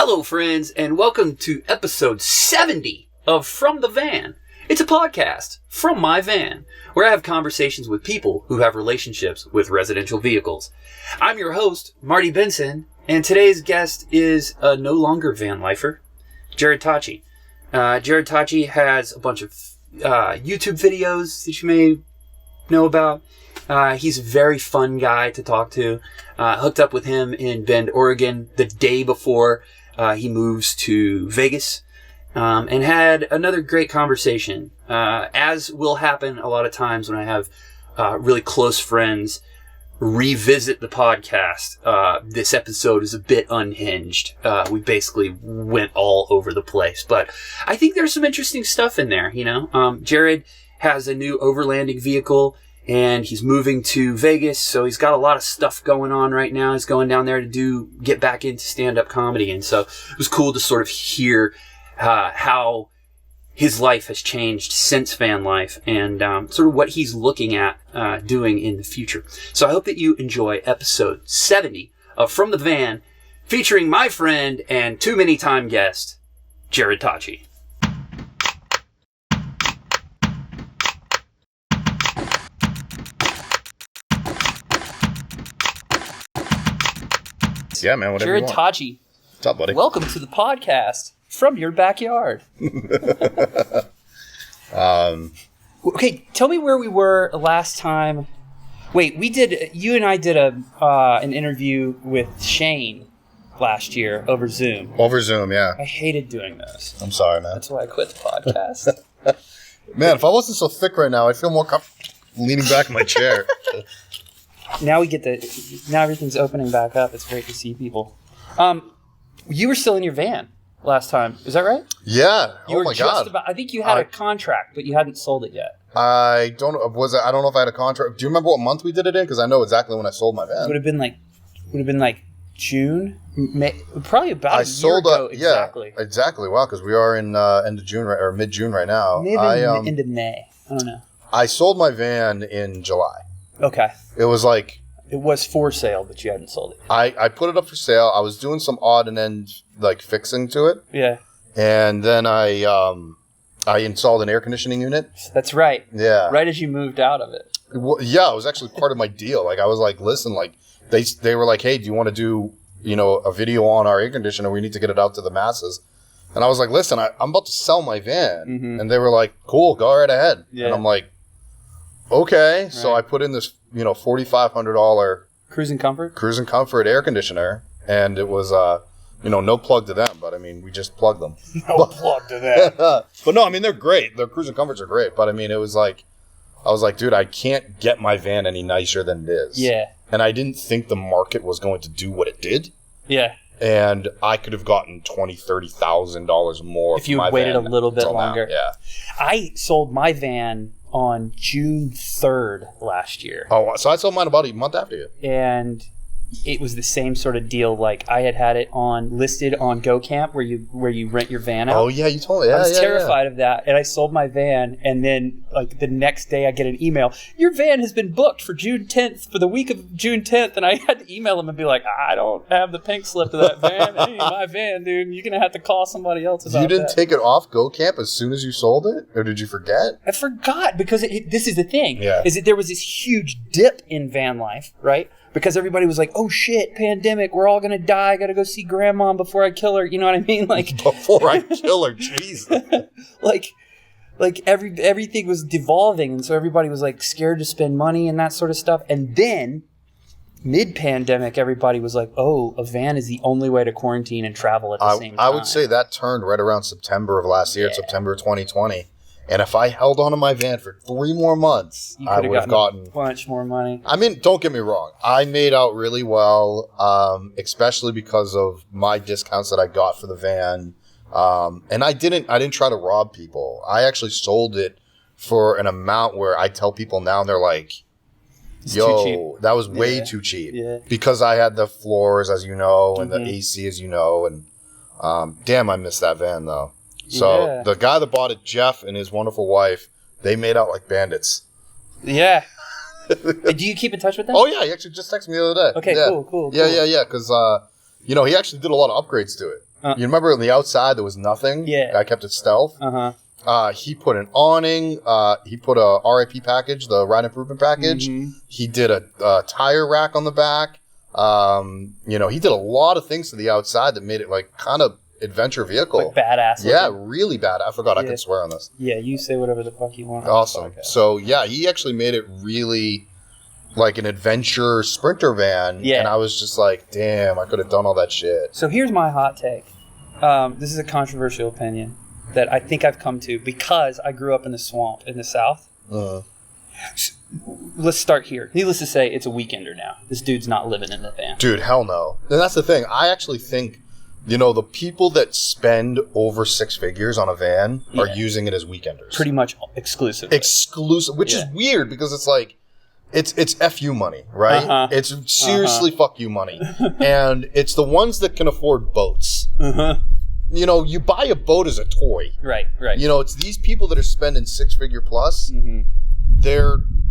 Hello, friends, and welcome to episode 70 of From the Van. It's a podcast from my van, where I have conversations with people who have relationships with residential vehicles. I'm your host, Marty Benson, and today's guest is a no longer van lifer, Jarrod Tocci. Jarrod Tocci has a bunch of YouTube videos that you may know about. He's a very fun guy to talk to. Hooked up with him in Bend, Oregon the day before he moves to Vegas, and had another great conversation. As will happen a lot of times when I have really close friends revisit the podcast, this episode is a bit unhinged. We basically went all over the place, but I think there's some interesting stuff in there, you know. Jarrod has a new overlanding vehicle, and he's moving to Vegas, so he's got a lot of stuff going on right now. He's going down there to get back into stand-up comedy, and so it was cool to sort of hear how his life has changed since van life, and sort of what he's looking at doing in the future. So I hope that you enjoy episode 70 of From the Van, featuring my friend and too many time guest, Jarrod Tocci. Yeah, man, whatever Jarrod you want. Tocci. What's up, buddy? Welcome to the podcast from your backyard. Okay, tell me where we were last time. Wait, you and I did an interview with Shane last year over Zoom. Over Zoom, yeah. I hated doing those. I'm sorry, man. That's why I quit the podcast. Man, if I wasn't so thick right now, I'd feel more comfortable leaning back in my chair. Now everything's opening back up. It's great to see people. You were still in your van last time. Is that right? Yeah. You my God. I think you had a contract, but you hadn't sold it yet. I don't know if I had a contract. Do you remember what month we did it in? Because I know exactly when I sold my van. It would have been like June, May, probably about a year ago. Exactly. Yeah, exactly. Wow, because we are in end of June or mid June right now. Maybe end of May. I don't know. I sold my van in July. Okay. It was for sale, but you hadn't sold it. I put it up for sale. I was doing some odd and end fixing to it. Yeah. And then I installed an air conditioning unit. That's right. Yeah. Right as you moved out of it. Well, yeah, it was actually part of my deal. Like I was like, listen, like they were like, hey, do you want to do a video on our air conditioner? We need to get it out to the masses. And I was like, listen, I'm about to sell my van, and they were like, cool, go right ahead. Yeah. And I'm like, okay. Right. So I put in this $4,500 cruising comfort air conditioner, and it was no plug to them, but I mean we just plugged them. Plug to them. But no, I mean they're great. Their cruising comforts are great, but I mean it was like I was like, dude, I can't get my van any nicer than it is. Yeah. And I didn't think the market was going to do what it did. Yeah. And I could have gotten $20,000-$30,000 more if you waited a little bit longer. Now. Yeah. I sold my van on June 3rd last year. Oh, so I sold mine about a month after you. And it was the same sort of deal. Like I had it listed on GoCamp where you rent your van out. Oh yeah, you told me. Yeah, I was terrified of that, and I sold my van. And then like the next day, I get an email: your van has been booked for June 10th, for the week of June 10th. And I had to email them and be like, I don't have the pink slip of that van. It ain't my van, dude. You're gonna have to call somebody else about it. You didn't take it off GoCamp as soon as you sold it, or did you forget? I forgot because this is the thing. Yeah. Is that there was this huge dip in van life, right? Because everybody was like, oh shit, pandemic, we're all going to die. I got to go see grandma before I kill her. You know what I mean? Like before I kill her, Jesus. like everything was devolving. And so everybody was like scared to spend money and that sort of stuff. And then mid-pandemic, everybody was like, oh, a van is the only way to quarantine and travel at the same time. I would say that turned right around September of last year, September 2020. And if I held on to my van for 3 more months, I would have gotten a bunch more money. I mean, don't get me wrong. I made out really well, especially because of my discounts that I got for the van. And I didn't try to rob people. I actually sold it for an amount where I tell people now, and they're like, yo, that was way too cheap. Yeah. Because I had the floors, as you know, and the AC, as you know. And damn, I missed that van, though. So the guy that bought it, Jeff, and his wonderful wife, they made out like bandits. Yeah. Do you keep in touch with them? Oh, yeah. He actually just texted me the other day. Okay, cool. Yeah. Because, he actually did a lot of upgrades to it. You remember on the outside there was nothing? Yeah. I kept it stealth. He put an awning. He put a RIP package, the ride improvement package. He did a tire rack on the back. He did a lot of things to the outside that made it like kind of adventure vehicle. Like badass. Yeah, really bad. I forgot I could swear on this. Yeah, you say whatever the fuck you want. Awesome. So yeah, he actually made it really like an adventure sprinter van. Yeah. And I was just like, damn, I could have done all that shit. So here's my hot take. This is a controversial opinion that I think I've come to because I grew up in the swamp in the South. Let's start here. Needless to say, it's a weekender now. This dude's not living in the van. Dude, hell no. And that's the thing. I actually think, the people that spend over 6 figures on a van are using it as weekenders. Pretty much exclusively. Which is weird because it's like, it's FU money, right? It's seriously fuck you money. And it's the ones that can afford boats. You buy a boat as a toy. Right. It's these people that are spending 6-figure plus.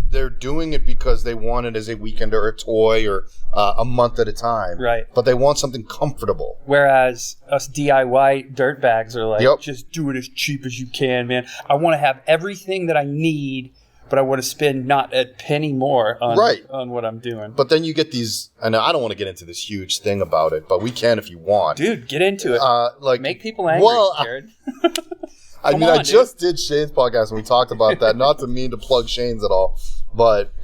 They're doing it because they want it as a weekend or a toy or a month at a time. Right. But they want something comfortable. Whereas us DIY dirtbags are like, just do it as cheap as you can, man. I want to have everything that I need, but I want to spend not a penny more on what I'm doing. But then you get these, and I don't want to get into this huge thing about it, but we can if you want. Dude, get into it. Make people angry, Jarrod. I just did Shane's podcast and we talked about that. Not to mean to plug Shane's at all,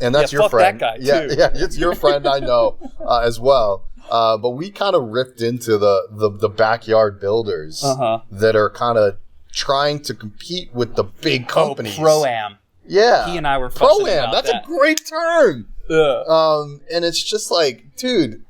and that's your friend. That guy too. Yeah, it's your friend. I know as well. But we kind of ripped into the backyard builders that are kind of trying to compete with the big companies. Pro-Am. Yeah, he and I were fussing about That's a great term. And it's just like, dude.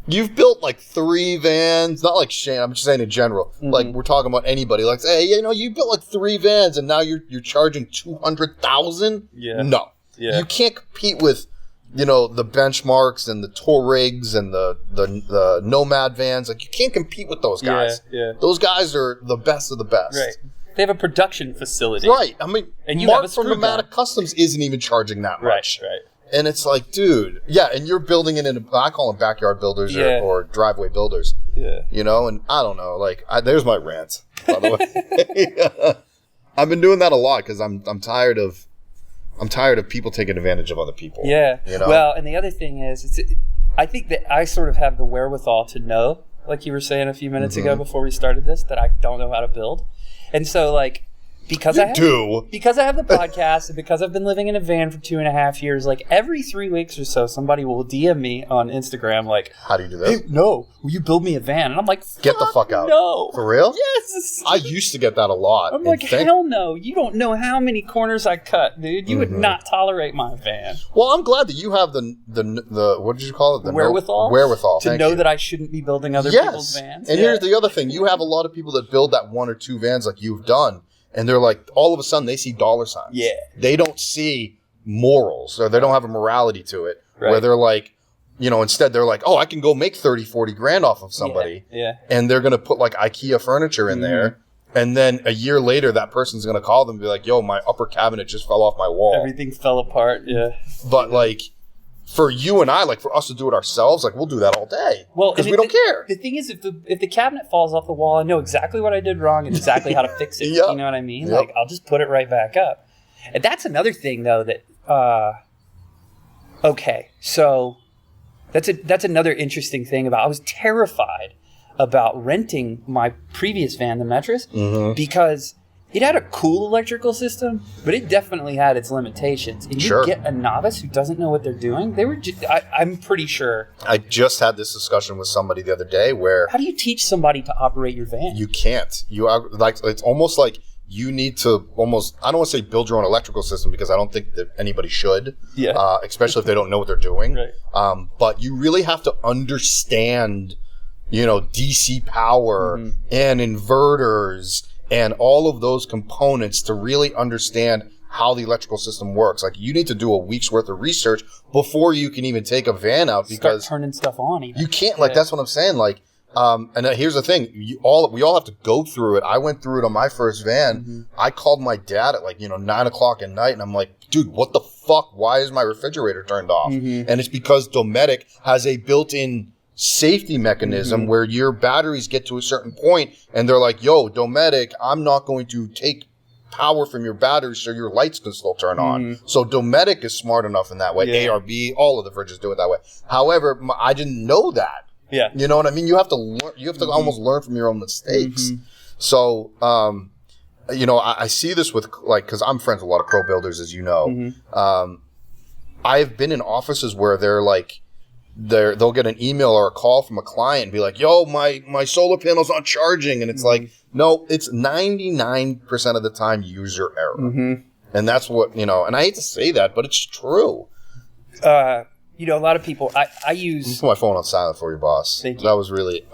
You've built like 3 vans, not like Shane, I'm just saying in general. Like we're talking about anybody. Like, hey, you built like 3 vans and now you're charging $200,000? Yeah. No. Yeah. You can't compete with, the benchmarks and the Touaregs and the Nomad vans. Like, you can't compete with those guys. Yeah. Those guys are the best of the best. Right. They have a production facility. Right. I mean, and Mark from Nomadic Customs isn't even charging that much. Right. And it's like, dude, and you're building it in, I call them backyard builders or driveway builders. Yeah. And I don't know, like, there's my rant, by the way. I've been doing that a lot because I'm tired of people taking advantage of other people. Yeah. Well, and the other thing is, I think that I sort of have the wherewithal to know, like you were saying a few minutes ago before we started this, that I don't know how to build. And so, like, because I have the podcast and because I've been living in a van for 2.5 years, like every 3 weeks or so, somebody will DM me on Instagram like, how do you do this? Hey, will you build me a van? And I'm like, get the fuck out. No. For real? Yes. I used to get that a lot. I'm like, hell no. You don't know how many corners I cut, dude. You would not tolerate my van. Well, I'm glad that you have the what did you call it? The wherewithal to know that I shouldn't be building other people's vans. And here's the other thing. You have a lot of people that build that 1 or 2 vans like you've done. And they're like, all of a sudden, they see dollar signs. Yeah. They don't see morals, or they don't have a morality to it. Right. Where they're like, instead they're like, oh, I can go make 30, 40 grand off of somebody. Yeah. And they're going to put like IKEA furniture in there. And then a year later, that person's going to call them and be like, yo, my upper cabinet just fell off my wall. Everything fell apart. Yeah. But like, for you and I, like for us to do it ourselves, like we'll do that all day. Well, because we don't care. The thing is, if the cabinet falls off the wall, I know exactly what I did wrong and exactly how to fix it. You know what I mean? Yep. Like I'll just put it right back up. And that's another thing, though. That okay, so that's another interesting thing about. I was terrified about renting my previous van, the Metris, because it had a cool electrical system, but it definitely had its limitations. And you get a novice who doesn't know what they're doing. They were just, I'm pretty sure. I just had this discussion with somebody the other day where... How do you teach somebody to operate your van? You can't. You are like, it's almost like you need to almost, I don't want to say build your own electrical system because I don't think that anybody should, especially if they don't know what they're doing. Right. But you really have to understand, DC power and inverters and all of those components to really understand how the electrical system works. Like, you need to do a week's worth of research before you can even take a van out because... Start turning stuff on even. You can't, like, that's what I'm saying. Like, and here's the thing. We all have to go through it. I went through it on my first van. I called my dad at 9 o'clock at night and I'm like, dude, what the fuck? Why is my refrigerator turned off? And it's because Dometic has a built-in safety mechanism where your batteries get to a certain point and they're like, yo, Dometic, I'm not going to take power from your batteries so your lights can still turn on. So Dometic is smart enough in that way. ARB, all of the fridges do it that way. However, I didn't know that. Yeah. You know what I mean? You have to learn, you have to almost learn from your own mistakes. So, you know, I see this with, like, because I'm friends with a lot of pro builders, as you know. I've been in offices where they're like, they'll get an email or a call from a client and be like, yo, my solar panel's not charging. And it's like, no, it's 99% of the time user error. And that's what, you know, and I hate to say that, but it's true. You know, a lot of people, I use... I'm put my phone on silent for you, boss. Thank you. That was really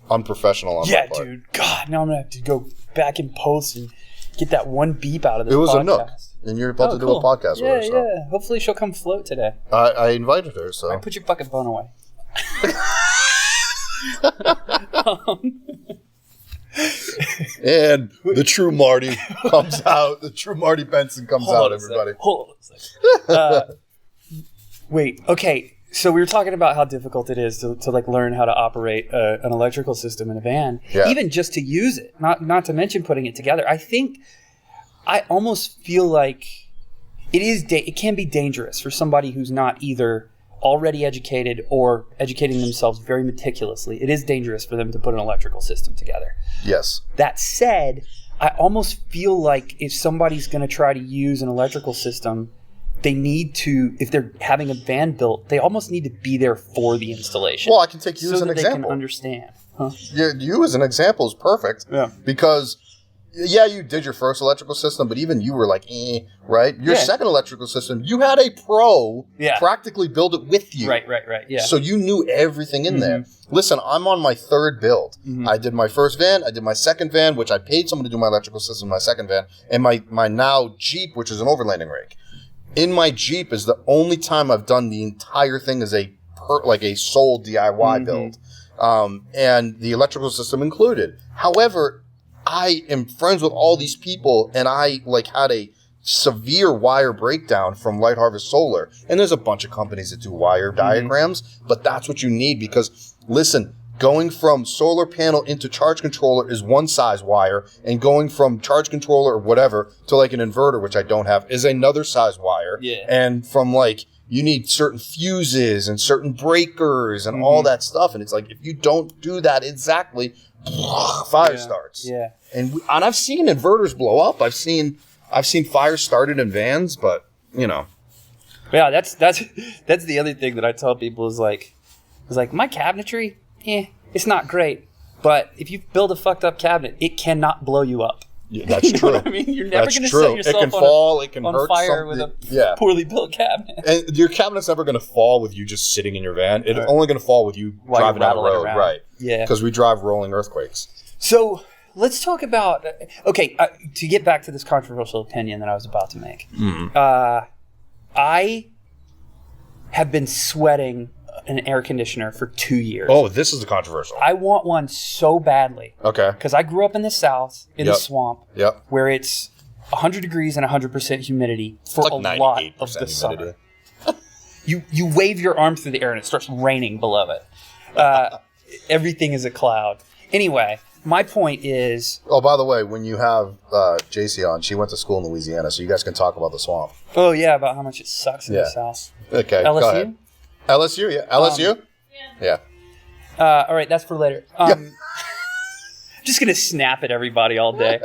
unprofessional on my part. Yeah, dude. God, now I'm going to have to go back and post and get that one beep out of this podcast. It was a Nook, and you're about to do a podcast with her. So. Yeah. Hopefully she'll come float today. I invited her, so... All right, put your fucking phone away. And the true Marty comes out. The true Marty Benson comes out, everybody. Hold on a second. Wait, okay. So we were talking about how difficult it is to like learn how to operate an electrical system in a van, even just to use it. Not to mention putting it together. I almost feel like it can be dangerous for somebody who's not either already educated or educating themselves very meticulously. It is dangerous for them to put an electrical system together. Yes. That said, I almost feel like if somebody's going to try to use an electrical system, they need to, if they're having a van built, they almost need to be there for the installation. Well, I can take you as an they example. can understand. Huh? You as an example is perfect. Yeah. Because, you did your first electrical system, but even you were like, right? Your second electrical system, you had a pro practically build it with you. Right. Yeah. So you knew everything in there. Listen, I'm on my third build. I did my first van, I did my second van, which I paid someone to do my electrical system in my second van, and my now Jeep, which is an overlanding rig. In my Jeep is the only time I've done the entire thing as a sole DIY build, and the electrical system included. However, I am friends with all these people, and I had a severe wire breakdown from Light Harvest Solar. And there's a bunch of companies that do wire diagrams, but that's what you need because, listen, going from solar panel into charge controller is one size wire, and going from charge controller or whatever to like an inverter, which I don't have, is another size wire. Yeah. And from you need certain fuses and certain breakers and all that stuff. And it's like, if you don't do that exactly, fire starts. Yeah. And I've seen inverters blow up. I've seen fires started in vans, but Yeah, that's the other thing that I tell people is like my cabinetry, it's not great, but if you build a fucked up cabinet, it cannot blow you up. Yeah, that's true. You know what I mean? You're never going to set yourself on fire with a poorly built cabinet. And your cabinet's never going to fall with you just sitting in your van. It's only going to fall with you driving down the road. Right. Yeah. Because we drive rolling earthquakes. So let's talk about, to get back to this controversial opinion that I was about to make. I have been sweating an air conditioner for 2 years. Oh, this is a controversial. I want one so badly. Okay. Because I grew up in the South, in the swamp, where it's 100 degrees and 100% humidity for a lot of the summer. You wave your arm through the air and it starts raining below it. Everything is a cloud. Anyway, my point is... Oh, by the way, when you have JC on, she went to school in Louisiana, so you guys can talk about the swamp. Oh, yeah, about how much it sucks in the South. Okay, LSU? Go ahead. LSU, yeah. LSU? Yeah. All right, that's for later. Just going to snap at everybody all day.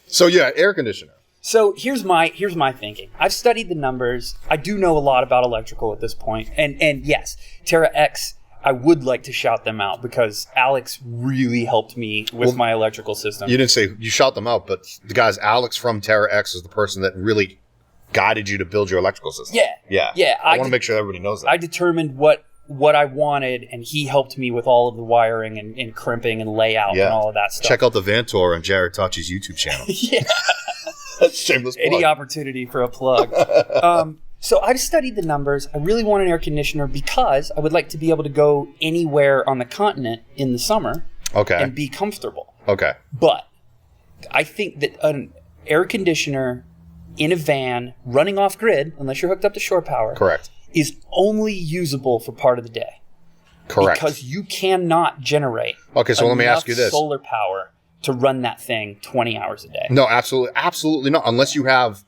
So, air conditioner. So, here's my thinking. I've studied the numbers. I do know a lot about electrical at this point. And yes, Terra X, I would like to shout them out because Alex really helped me with my electrical system. You didn't say you shout them out, but the guys, Alex from Terra X is the person that really guided you to build your electrical system. Yeah. I want to make sure everybody knows that. I determined what I wanted, and he helped me with all of the wiring and crimping and layout and all of that stuff. Check out the van tour on Jarrod Tocci's YouTube channel. That's shameless plug. Any opportunity for a plug. So I've studied the numbers. I really want an air conditioner because I would like to be able to go anywhere on the continent in the summer and be comfortable. Okay. But I think that an air conditioner in a van running off grid, unless you're hooked up to shore power, correct, is only usable for part of the day. Correct. Because you cannot generate let me ask you this. solar power to run that thing 20 hours a day. No, absolutely not. Unless you have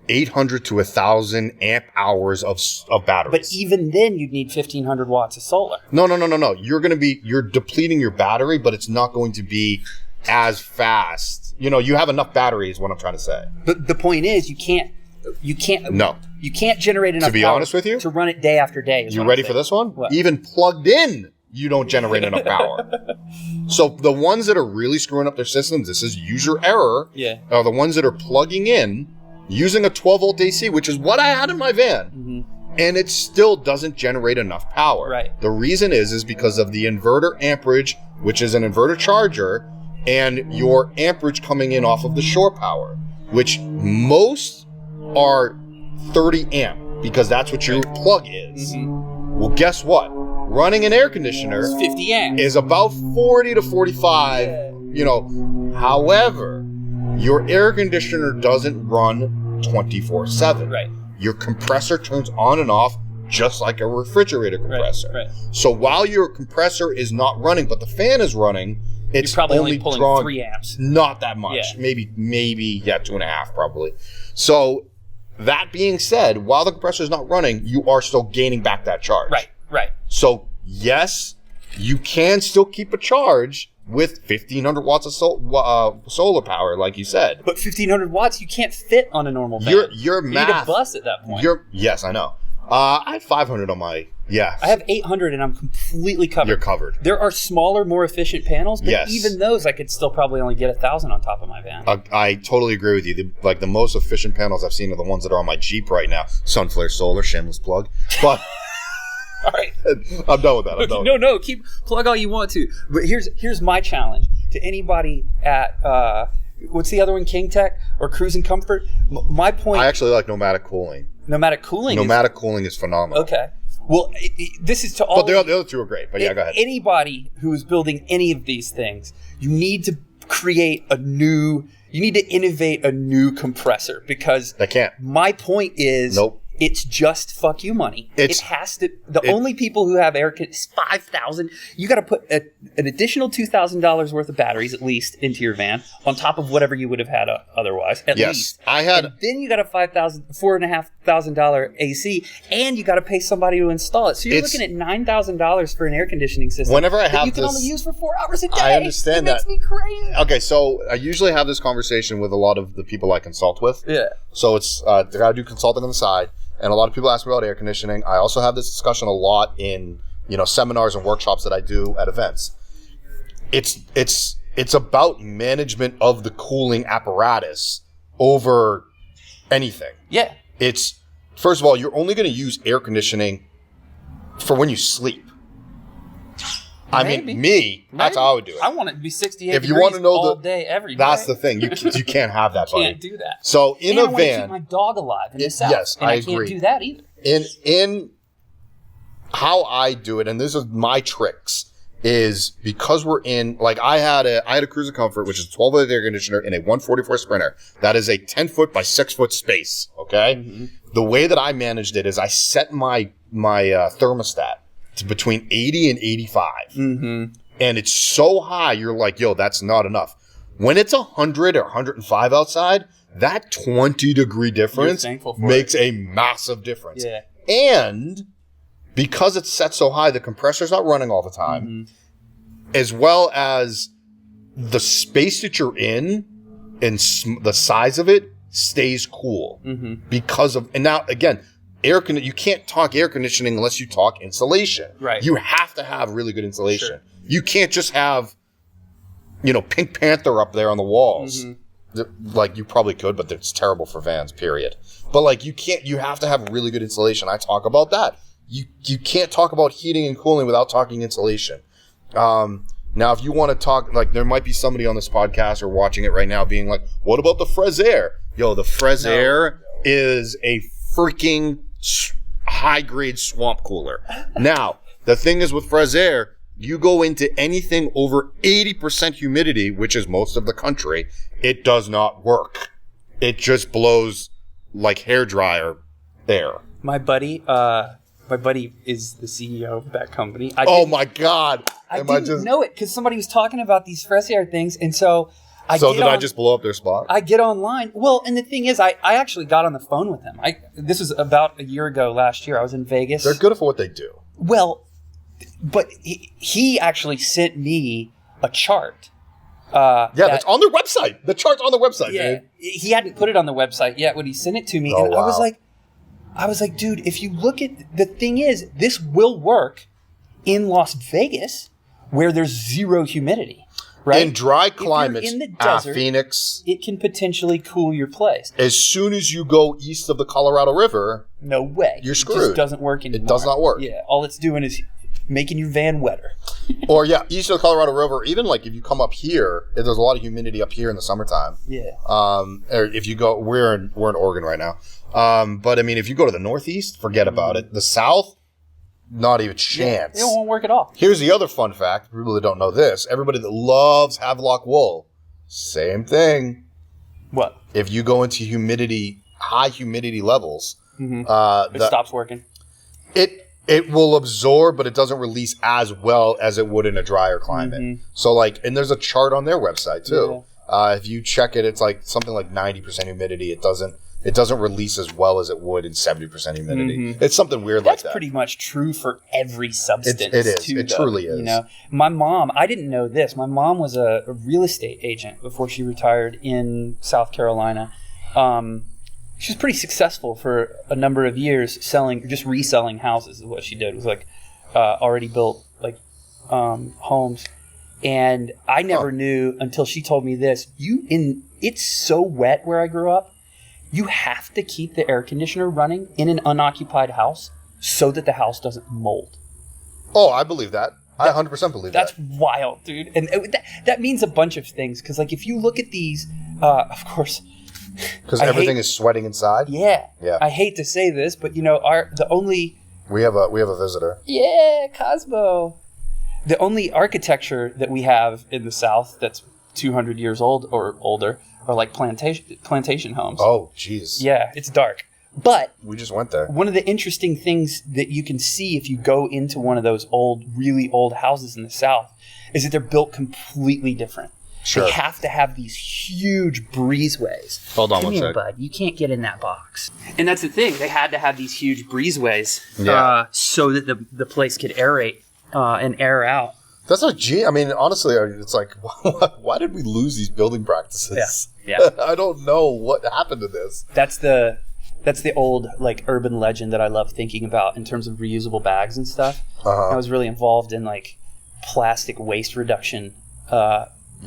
800 to 1,000 amp hours of batteries. But even then, you'd need 1,500 watts of solar. No. You're depleting your battery, but it's not going to be as fast. You have enough battery is what I'm trying to say. But the point is, you can't generate enough to be power honest with you, to run it day after day. You ready for this one? What? Even plugged in, you don't generate enough power. So the ones that are really screwing up their systems, this is user error, are the ones that are plugging in using a 12-volt AC, which is what I had in my van, and it still doesn't generate enough power. Right. The reason is because of the inverter amperage, which is an inverter charger, and your amperage coming in off of the shore power, which most are 30 amp, because that's what your plug is. Well, guess what? Running an air conditioner 50 amps is about 40 to 45, However, your air conditioner doesn't run 24/7. Right. Your compressor turns on and off just like a refrigerator compressor. Right. So while your compressor is not running, but the fan is running, it's You're probably only pulling drawing 3 amps. Not that much. Yeah. Maybe 2.5 probably. So that being said, while the compressor is not running, you are still gaining back that charge. Right. So yes, you can still keep a charge with 1,500 watts of solar power, like you said. But 1,500 watts, you can't fit on a normal van. Your math. You need a bus at that point. Yes, I know. I have 500 on my. Yeah. I have 800 and I'm completely covered. You're covered. There are smaller, more efficient panels, but Yes. even those, I could still probably only get 1,000 on top of my van. I totally agree with you. The most efficient panels I've seen are the ones that are on my Jeep right now. Sunflare Solar, shameless plug. But All right. I'm done with that. No, plug all you want to. But here's my challenge to anybody at what's the other one, King Tech or Cruise and Comfort. My point. I actually like Nomadic Cooling. Nomadic Cooling. Nomadic Cooling is phenomenal. Okay. Well, this is to all. But the other two are great. But yeah, go ahead. Anybody who is building any of these things, you need to create a new. You need to innovate a new compressor because they can't. My point is. Nope. It's just fuck you money. It has to. Only people who have air conditioning is 5,000. You got to put an additional $2,000 worth of batteries at least into your van on top of whatever you would have had otherwise. At least. And then you got a $4,500 AC, and you got to pay somebody to install it. So you're looking at $9,000 for an air conditioning system. Whenever I have you can only use for 4 hours a day. I understand that. It makes me crazy. Okay, so I usually have this conversation with a lot of the people I consult with. Yeah. So it's I got to do consulting on the side. And a lot of people ask me about air conditioning. I also have this discussion a lot in, seminars and workshops that I do at events. It's about management of the cooling apparatus over anything. Yeah. It's first of all, you're only going to use air conditioning for when you sleep. That's how I would do it. I want it to be 68 if you degrees want to know all day, every day. That's the thing. You can't have that, buddy. Can't do that. So in a I want to van, keep my dog alive in the south. Yes, and I agree. can't do that either. In how I do it, and this is my tricks, is because we're in, like I had a Cruise of Comfort, which is a 12-volt air conditioner in a 144 Sprinter. That is a 10-foot by 6-foot space. Okay. Mm-hmm. The way that I managed it is I set my thermostat to between 80 and 85. Mm-hmm. And it's so high, you're like, yo, that's not enough. When it's 100 or 105 outside, that 20-degree difference makes a massive difference. Yeah. And because it's set so high, the compressor's not running all the time, as well as the space that you're in and the size of it stays cool because of, and now again, you can't talk air conditioning unless you talk insulation. Right. You have to have really good insulation. Sure. You can't just have, Pink Panther up there on the walls. Like you probably could, but it's terrible for vans, period. But like you have to have really good insulation. I talk about that. You can't talk about heating and cooling without talking insulation. Now, if you want to talk, like there might be somebody on this podcast or watching it right now being like, what about the Fresair? Yo, the Fresair is a freaking high-grade swamp cooler. Now, the thing is with Fresair, you go into anything over 80% humidity, which is most of the country, it does not work. It just blows like hairdryer air. My buddy, My buddy is the CEO of that company. My God. I didn't know it because somebody was talking about these fresh air things. And so I just blow up their spot? I get online. Well, and the thing is, I actually got on the phone with him. This was about a year ago last year. I was in Vegas. They're good for what they do. Well, but he actually sent me a chart. That's on their website. The chart's on the website, dude. He hadn't put it on the website yet when he sent it to me. And wow. I was like, dude, if you look at the thing is, this will work in Las Vegas where there's zero humidity, right? In dry climates, in the desert, Phoenix, it can potentially cool your place. As soon as you go east of the Colorado River, no way, you're screwed. It just doesn't work anymore. It does not work. Yeah, all it's doing is making your van wetter. Or east of the Colorado River, even like if you come up here, there's a lot of humidity up here in the summertime. Yeah. Or if you go, we're in Oregon right now. But I mean, if you go to the Northeast, forget about it. The South, not even a chance. It won't work at all. Here's the other fun fact. For people that don't know this, everybody that loves Havelock wool, same thing. What? If you go into high humidity levels, it stops working. It will absorb, but it doesn't release as well as it would in a drier climate. Mm-hmm. So and there's a chart on their website too. Yeah. If you check it, it's like something like 90% humidity. It doesn't release as well as it would in 70% humidity. Mm-hmm. It's something weird like that. That's pretty much true for every substance. It is. It truly is. You know, my mom, I didn't know this. My mom was a real estate agent before she retired in South Carolina. She was pretty successful for a number of years reselling houses is what she did. It was like already built homes. And I never knew until she told me this. It's so wet where I grew up. You have to keep the air conditioner running in an unoccupied house so that the house doesn't mold. Oh, I believe that. I 100% believe that. That's wild, dude. And that means a bunch of things. Because if you look at these, of course... Because everything is sweating inside? Yeah. I hate to say this, but we have a visitor. Yeah, Cosmo. The only architecture that we have in the South that's 200 years old or older are like plantation homes. Oh, jeez. Yeah, it's dark. But we just went there. One of the interesting things that you can see if you go into one of those really old houses in the South is that they're built completely different. Sure. They have to have these huge breezeways. Hold on one sec. Bud. You can't get in that box. And that's the thing. They had to have these huge breezeways so that the place could aerate and air out. That's I mean, honestly, it's like, why did we lose these building practices? Yeah. I don't know what happened to this. That's the old urban legend that I love thinking about in terms of reusable bags and stuff. I was really involved in plastic waste reduction.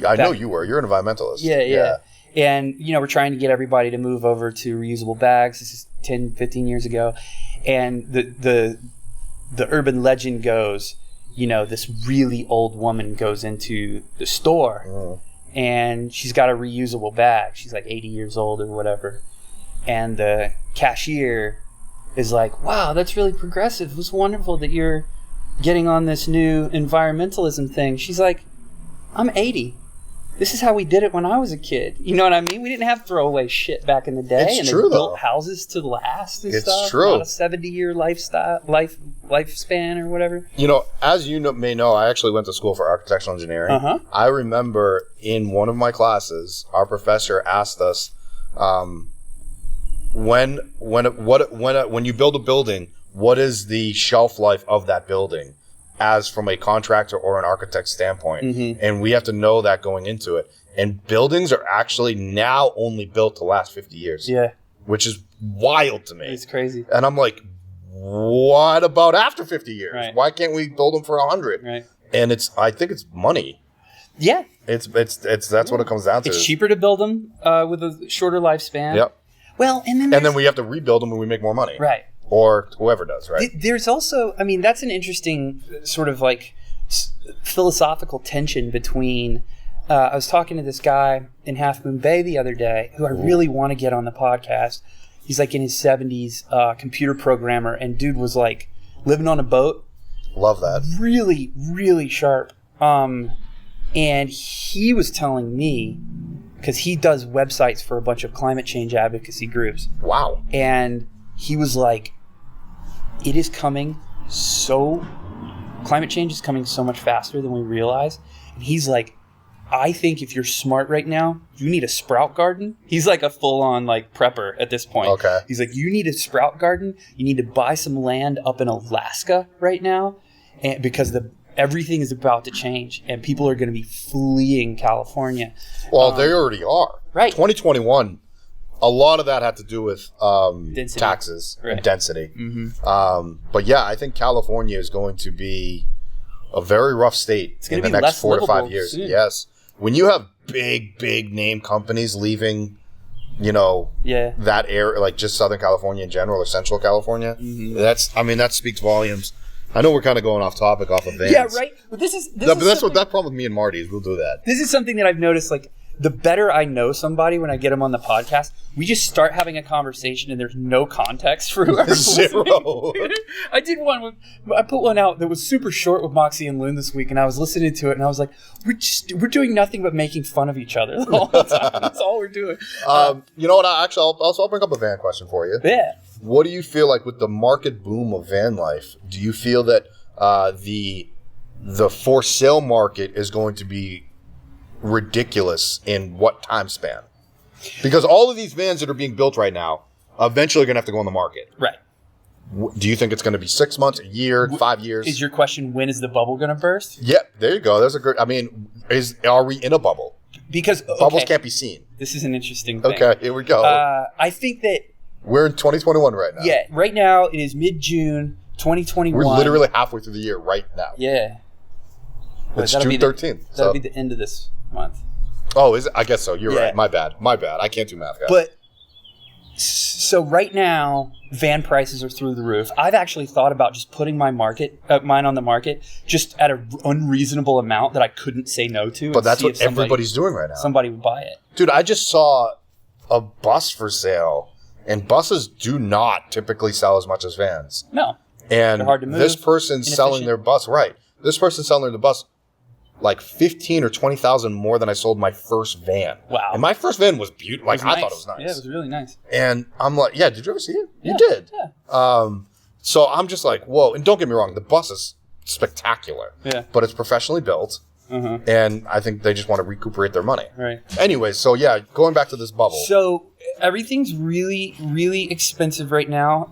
I know you were. You're an environmentalist. Yeah. And, we're trying to get everybody to move over to reusable bags. This is 10, 15 years ago. And the urban legend goes, this really old woman goes into the store and she's got a reusable bag. She's 80 years old or whatever. And the cashier is like, wow, that's really progressive. It was wonderful that you're getting on this new environmentalism thing. She's like, I'm 80. This is how we did it when I was a kid. You know what I mean? We didn't have throwaway shit back in the day. It's true, they built houses to last and stuff. It's true. Not a 70-year lifespan or whatever. As you may know, I actually went to school for architectural engineering. I remember in one of my classes, our professor asked us, when you build a building, what is the shelf life of that building? As from a contractor or an architect standpoint. And we have to know that going into it. And buildings are actually now only built to last 50 years. Yeah. Which is wild to me. It's crazy. And I'm like, what about after 50 years? Right. Why can't we build them for 100? Right. And I think it's money. Yeah. That's what it comes down to. It's cheaper to build them with a shorter lifespan. Yep. Well, and then we have to rebuild them and we make more money. Right. Or whoever does, right? There's also, that's an interesting sort of philosophical tension between, I was talking to this guy in Half Moon Bay the other day who I really want to get on the podcast. He's in his 70s, computer programmer, and dude was living on a boat. Love that. Really, really sharp. And he was telling me, because he does websites for a bunch of climate change advocacy groups. Wow. And he was like, it is coming climate change is coming so much faster than we realize. And he's like, I think if you're smart right now, you need a sprout garden. He's like a full-on like prepper at this point. Okay. He's like, you need a sprout garden. You need to buy some land up in Alaska right now, and because everything is about to change, and people are going to be fleeing California. Well, they already are. Right. 2021, a lot of that had to do with Density. taxes Right. and density. Mm-hmm. But yeah, I think California is going to be a very rough state in the be next less 4 to 5 livable years. soon. Yes. When you have big name companies leaving, that area, like just Southern California in general or Central California, that speaks volumes. I know we're kind of going off topic off of vans. Yeah, right. But that's what that problem with me and Marty is. We'll do that. This is something that I've noticed, like, the better I know somebody when I get them on the podcast, we just start having a conversation and there's no context for whoever's Zero. listening. I put one out that was super short with Moxie and Loon this week, and I was listening to it and I was like, we're doing nothing but making fun of each other the whole time. That's all we're doing. You know what? I'll bring up a van question for you. Yeah. What do you feel like with the market boom of van life? Do you feel that the for sale market is going to be ridiculous in what time span? Because all of these vans that are being built right now eventually are going to have to go on the market. Right. Do you think it's going to be 6 months, a year, 5 years? Is your question, when is the bubble going to burst? Yep, there you go. That's a great. I mean, are we in a bubble? Because bubbles can't be seen. This is an interesting thing. Okay, here we go. I think that we're in 2021 right now. Yeah, right now it is mid-June 2021. We're literally halfway through the year right now. Yeah. It's June 13th. That'll be the end of this month. Oh, is it? I guess so. You're right. My bad. I can't do math, guys. But so right now, van prices are through the roof. I've actually thought about just putting mine on the market just at an unreasonable amount that I couldn't say no to. But that's what everybody's doing right now. Somebody would buy it. Dude, I just saw a bus for sale, and buses do not typically sell as much as vans. No. And they're hard to move, this person's selling their bus, right. This person's selling the bus like 15 or 20,000 more than I sold my first van. Wow. And my first van was beautiful. Like, I thought it was nice. Yeah, it was really nice. And I'm like, yeah, did you ever see it? Yeah, you did. Yeah. So I'm just like, whoa. And don't get me wrong, the bus is spectacular. Yeah. But it's professionally built. Mm-hmm. And I think they just want to recuperate their money. Right. Anyway, so yeah, going back to this bubble. So everything's really, really expensive right now.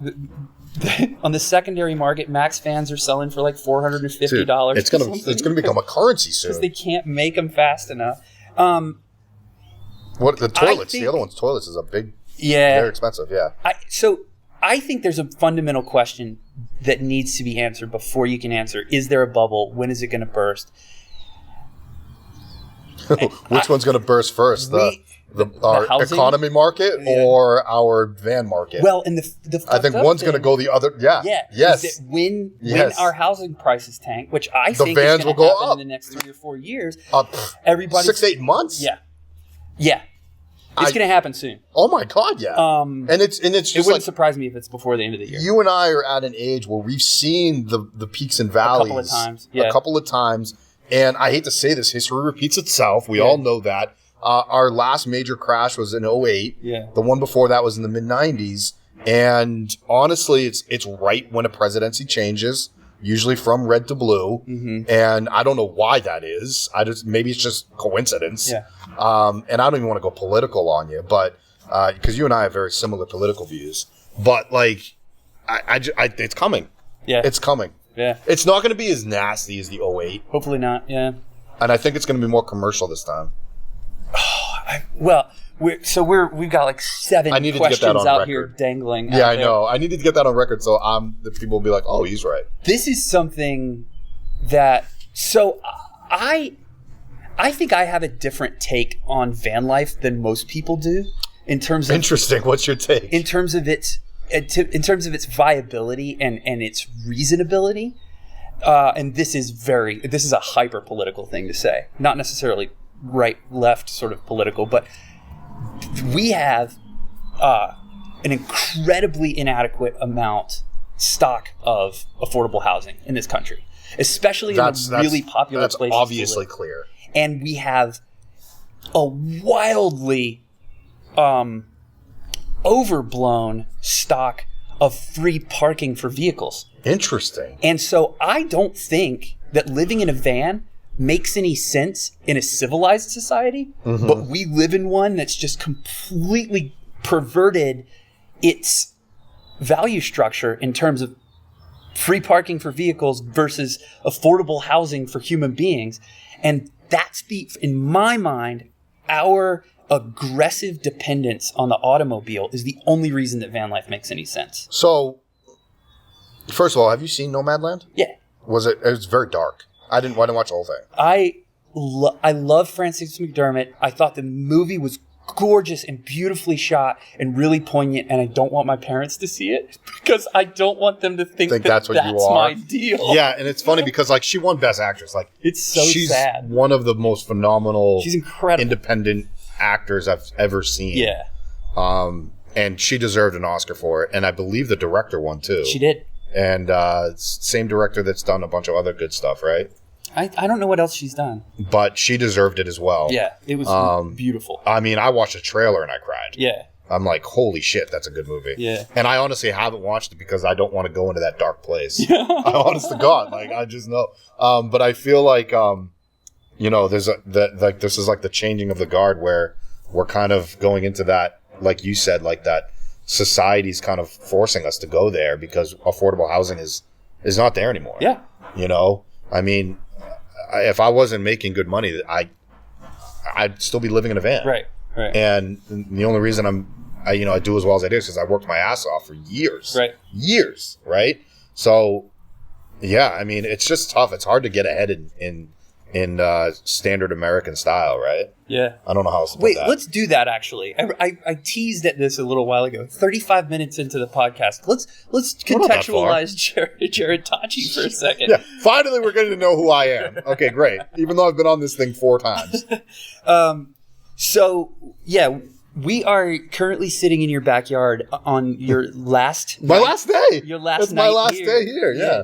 On the secondary market, Max fans are selling for like $450. Dude, it's gonna become a currency soon because they can't make them fast enough. What the toilets? The other one's toilets is a big, very expensive. Yeah. So I think there's a fundamental question that needs to be answered before you can answer: is there a bubble? When is it going to burst? Which one's going to burst first? Our economy market or our van market? Well, and the I think one's going to go the other. Yeah. Yeah. Yes. When our housing prices tank, which I think vans is will going to go happen up in the next 3 or 4 years, everybody 6 to 8 months. Yeah. Yeah. It's going to happen soon. Oh my God, yeah. And it's just it wouldn't surprise me if it's before the end of the year. You and I are at an age where we've seen the peaks and valleys a couple of times. Yeah. A couple of times. And I hate to say this, history repeats itself. We all know that. Our last major crash was in 2008. Yeah. The one before that was in the mid-90s. And honestly, it's right when a presidency changes, usually from red to blue. Mm-hmm. And I don't know why that is. Maybe it's just coincidence. Yeah. And I don't even want to go political on you, but because you and I have very similar political views. But like, it's coming. Yeah. It's coming. Yeah. It's not going to be as nasty as the 2008. Hopefully not. Yeah. And I think it's going to be more commercial this time. We've got like 7 questions out here dangling. Yeah, I know. I needed to get that on record so the people will be like, "Oh, he's right." This is something that I think I have a different take on van life than most people do in terms of interesting. What's your take? In terms of its viability and its reasonability. And this is a hyper political thing to say, not necessarily right left sort of political, but we have an incredibly inadequate stock of affordable housing in this country, especially in really popular places. That's obviously clear. And we have a wildly overblown stock of free parking for vehicles. Interesting. And so I don't think that living in a van makes any sense in a civilized society, but we live in one that's just completely perverted its value structure in terms of free parking for vehicles versus affordable housing for human beings. And that's in my mind, our aggressive dependence on the automobile is the only reason that van life makes any sense. So, first of all, have you seen Nomadland? Yeah. It was very dark. I didn't watch the whole thing. I love Frances McDermott. I thought the movie was gorgeous and beautifully shot and really poignant, and I don't want my parents to see it because I don't want them to think that that's what you are. My deal. Yeah, and it's funny because like she won Best Actress. Like it's so she's sad. One of the most phenomenal, she's incredible independent actors I've ever seen. Yeah. And she deserved an Oscar for it, and I believe the director won too. She did. And same director that's done a bunch of other good stuff, right? I don't know what else she's done. But she deserved it as well. Yeah, it was beautiful. I mean, I watched a trailer and I cried. Yeah. I'm like, holy shit, that's a good movie. Yeah. And I honestly haven't watched it because I don't want to go into that dark place. I honest to God, like I just know. But I feel like, there's this is like the changing of the guard where we're kind of going into that, like you said, like that society's kind of forcing us to go there because affordable housing is not there anymore. Yeah. I mean, if I wasn't making good money, I'd still be living in a van. Right. And the only reason I do as well as I do is because I worked my ass off for years. Right. Years, right? So, yeah, I mean, it's just tough. It's hard to get ahead in standard American style, right? Yeah. I don't know how else to put that. Wait, let's do that, actually. I teased at this a little while ago. 35 minutes into the podcast. Let's contextualize Jarrod Tocci for a second. Yeah, finally we're getting to know who I am. Okay, great. Even though I've been on this thing 4 times. So, yeah, we are currently sitting in your backyard on your last night. My last day. Your last That's night my last day here, yeah.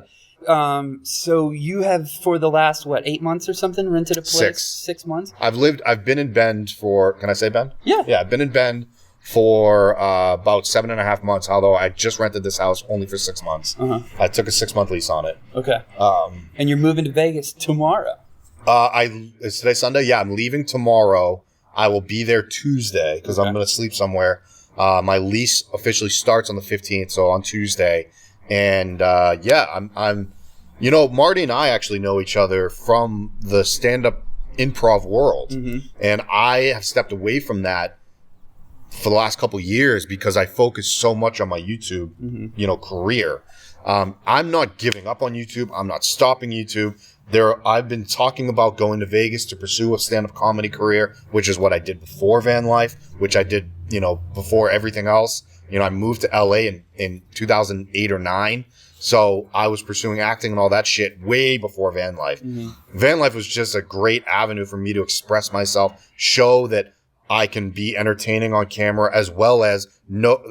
So you have for the last 8 months or something rented a place? 6 months. I've been in Bend for. Can I say Bend? Yeah. Yeah, I've been in Bend for about 7.5 months. Although I just rented this house only for 6 months. I took a 6-month lease on it. Okay. And you're moving to Vegas tomorrow. Is today Sunday? Yeah, I'm leaving tomorrow. I will be there Tuesday because I'm going to sleep somewhere. My lease officially starts on the 15th, so on Tuesday. And I'm Marty and I actually know each other from the stand-up improv world. And I have stepped away from that for the last couple of years because I focus so much on my YouTube, career. I'm not giving up on YouTube. I'm not stopping YouTube. I've been talking about going to Vegas to pursue a stand-up comedy career, which is what I did before van life, which I did, before everything else. I moved to LA in 2008 or 9. So I was pursuing acting and all that shit way before van life. Van life was just a great avenue for me to express myself, show that I can be entertaining on camera as well as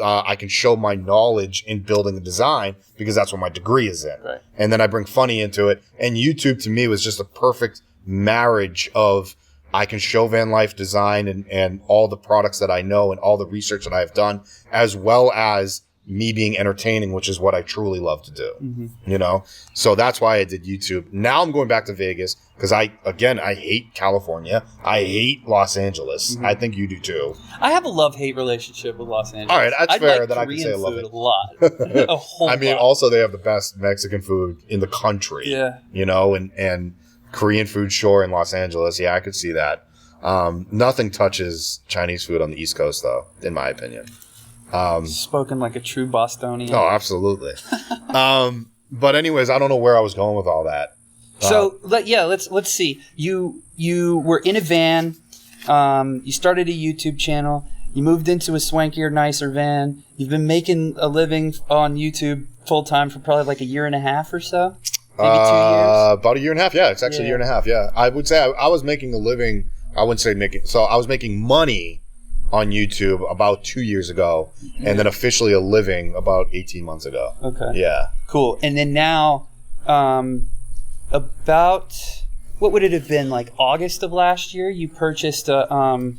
I can show my knowledge in building and design because that's what my degree is in. Right. And then I bring funny into it. And YouTube to me was just a perfect marriage of I can show van life design and all the products that I know and all the research that I've done, as well as me being entertaining, which is what I truly love to do. So that's why I did YouTube. Now I'm going back to Vegas because I hate California. I hate Los Angeles. I think you do too. I have a love-hate relationship with Los Angeles. All right, that's fair like that I can say I love it. A lot. A whole I mean, lot. also they have the best Mexican food in the country. Yeah. And Korean food, sure, in Los Angeles. Yeah, I could see that. Nothing touches Chinese food on the East Coast, though, in my opinion. Spoken like a true Bostonian. Oh, absolutely. But anyways, I don't know where I was going with all that. So let's see. You were in a van. You started a YouTube channel. You moved into a swankier, nicer van. You've been making a living on YouTube full time for probably like a year and a half or so. Maybe 2 years. About a year and a half. Yeah, it's actually a year and a half. Yeah, I would say I was making a living. I wouldn't say making. So I was making money on YouTube about 2 years ago, and then officially a living about 18 months ago. Okay. Yeah. Cool. And then now, about what would it have been, like August of last year? You purchased a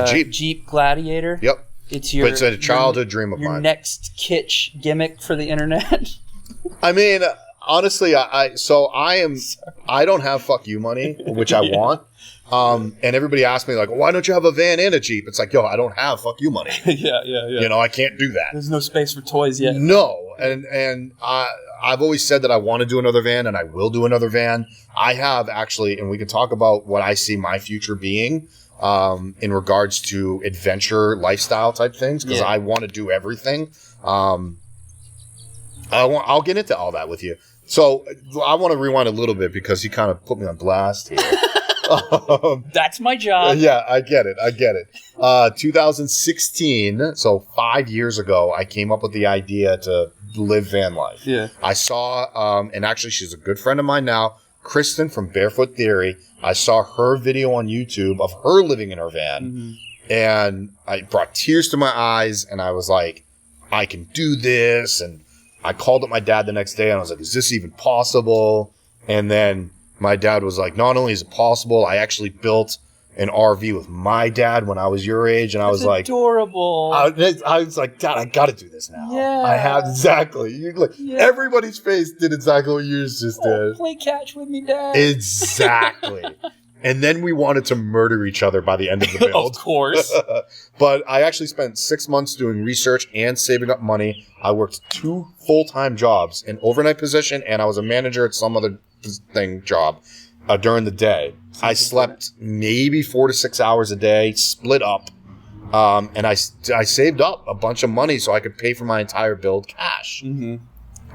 Jeep. Jeep Gladiator. Yep. It's your. But it's a childhood dream of your mine. Next kitsch gimmick for the internet. I mean, honestly, I don't have fuck you money, which I want. And everybody asks me like, why don't you have a van and a Jeep? It's like, yo, I don't have fuck you money. yeah. You know, I can't do that. There's no space for toys yet. No. And I've always said that I want to do another van and I will do another van. I have actually, and we can talk about what I see my future being, in regards to adventure lifestyle type things. Cause I want to do everything. I'll get into all that with you. So I want to rewind a little bit because he kind of put me on blast here. That's my job. Yeah, I get it. 2016, so 5 years ago, I came up with the idea to live van life. Yeah. I saw, and actually she's a good friend of mine now, Kristen from Barefoot Theory. I saw her video on YouTube of her living in her van, and I brought tears to my eyes, and I was like, I can do this, and I called up my dad the next day, and I was like, is this even possible? And then my dad was like, not only is it possible, I actually built an RV with my dad when I was your age. And I was like, adorable. I was like, Dad, I got to do this now. Yeah. I have exactly. Everybody's face did exactly what yours just did. Play catch with me, Dad. Exactly. And then we wanted to murder each other by the end of the build. Of course. But I actually spent 6 months doing research and saving up money. I worked 2 full-time jobs, an overnight position, and I was a manager at some other job during the day. I slept maybe 4 to 6 hours a day, split up, and I saved up a bunch of money so I could pay for my entire build cash. And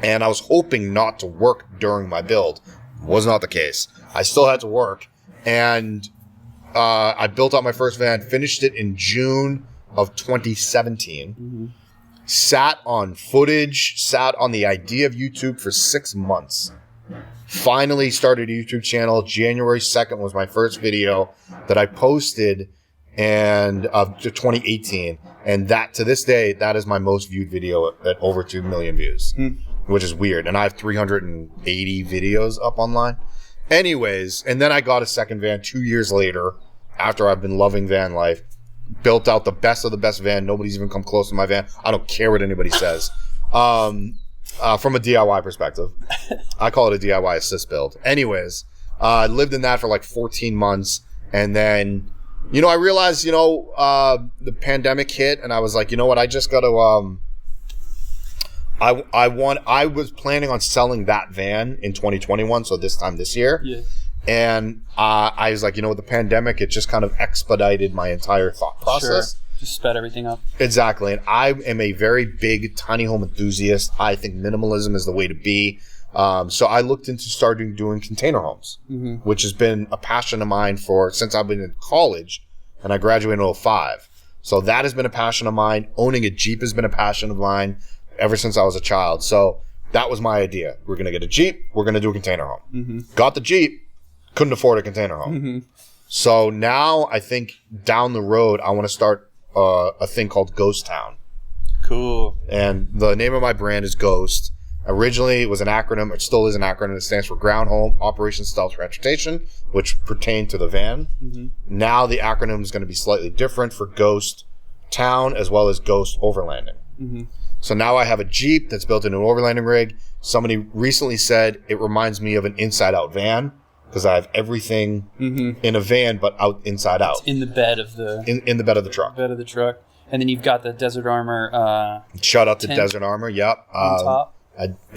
I was hoping not to work during my build. Was not the case. I still had to work. And I built out my first van, finished it in June of 2017. Sat on footage, sat on the idea of YouTube for 6 months. Finally started a YouTube channel. January 2nd was my first video that I posted of 2018. And that, to this day, that is my most viewed video at over 2 million views, which is weird. And I have 380 videos up online. Anyways, and then I got a second van 2 years later after I've been loving van life. Built out the best of the best van. Nobody's even come close to my van. I don't care what anybody says. From a DIY perspective. I call it a DIY assist build. Anyways, I lived in that for like 14 months. And then, I realized, the pandemic hit and I was like, you know what? I just got to, I was planning on selling that van in 2021, so this time this year. Yeah. And I was like, with the pandemic, it just kind of expedited my entire thought process. Sure. Just sped everything up. Exactly. And I am a very big tiny home enthusiast. I think minimalism is the way to be. So I looked into starting doing container homes, which has been a passion of mine since I've been in college, and I graduated in 2005. So that has been a passion of mine. Owning a Jeep has been a passion of mine ever since I was a child. So that was my idea. We're going to get a Jeep. We're going to do a container home. Got the Jeep. Couldn't afford a container home. So now I think down the road, I want to start a thing called Ghost Town. Cool. And the name of my brand is Ghost. Originally, it was an acronym. It still is an acronym. It stands for Ground Home Operation Stealth Transportation, which pertained to the van. Now the acronym is going to be slightly different for Ghost Town as well as Ghost Overlanding. So now I have a Jeep that's built into an overlanding rig. Somebody recently said it reminds me of an inside-out van because I have everything in a van but inside out. It's in the bed of the in the bed of the truck. Bed of the truck, and then you've got the Desert Armor. Shout out to Desert Armor. Yep. On top.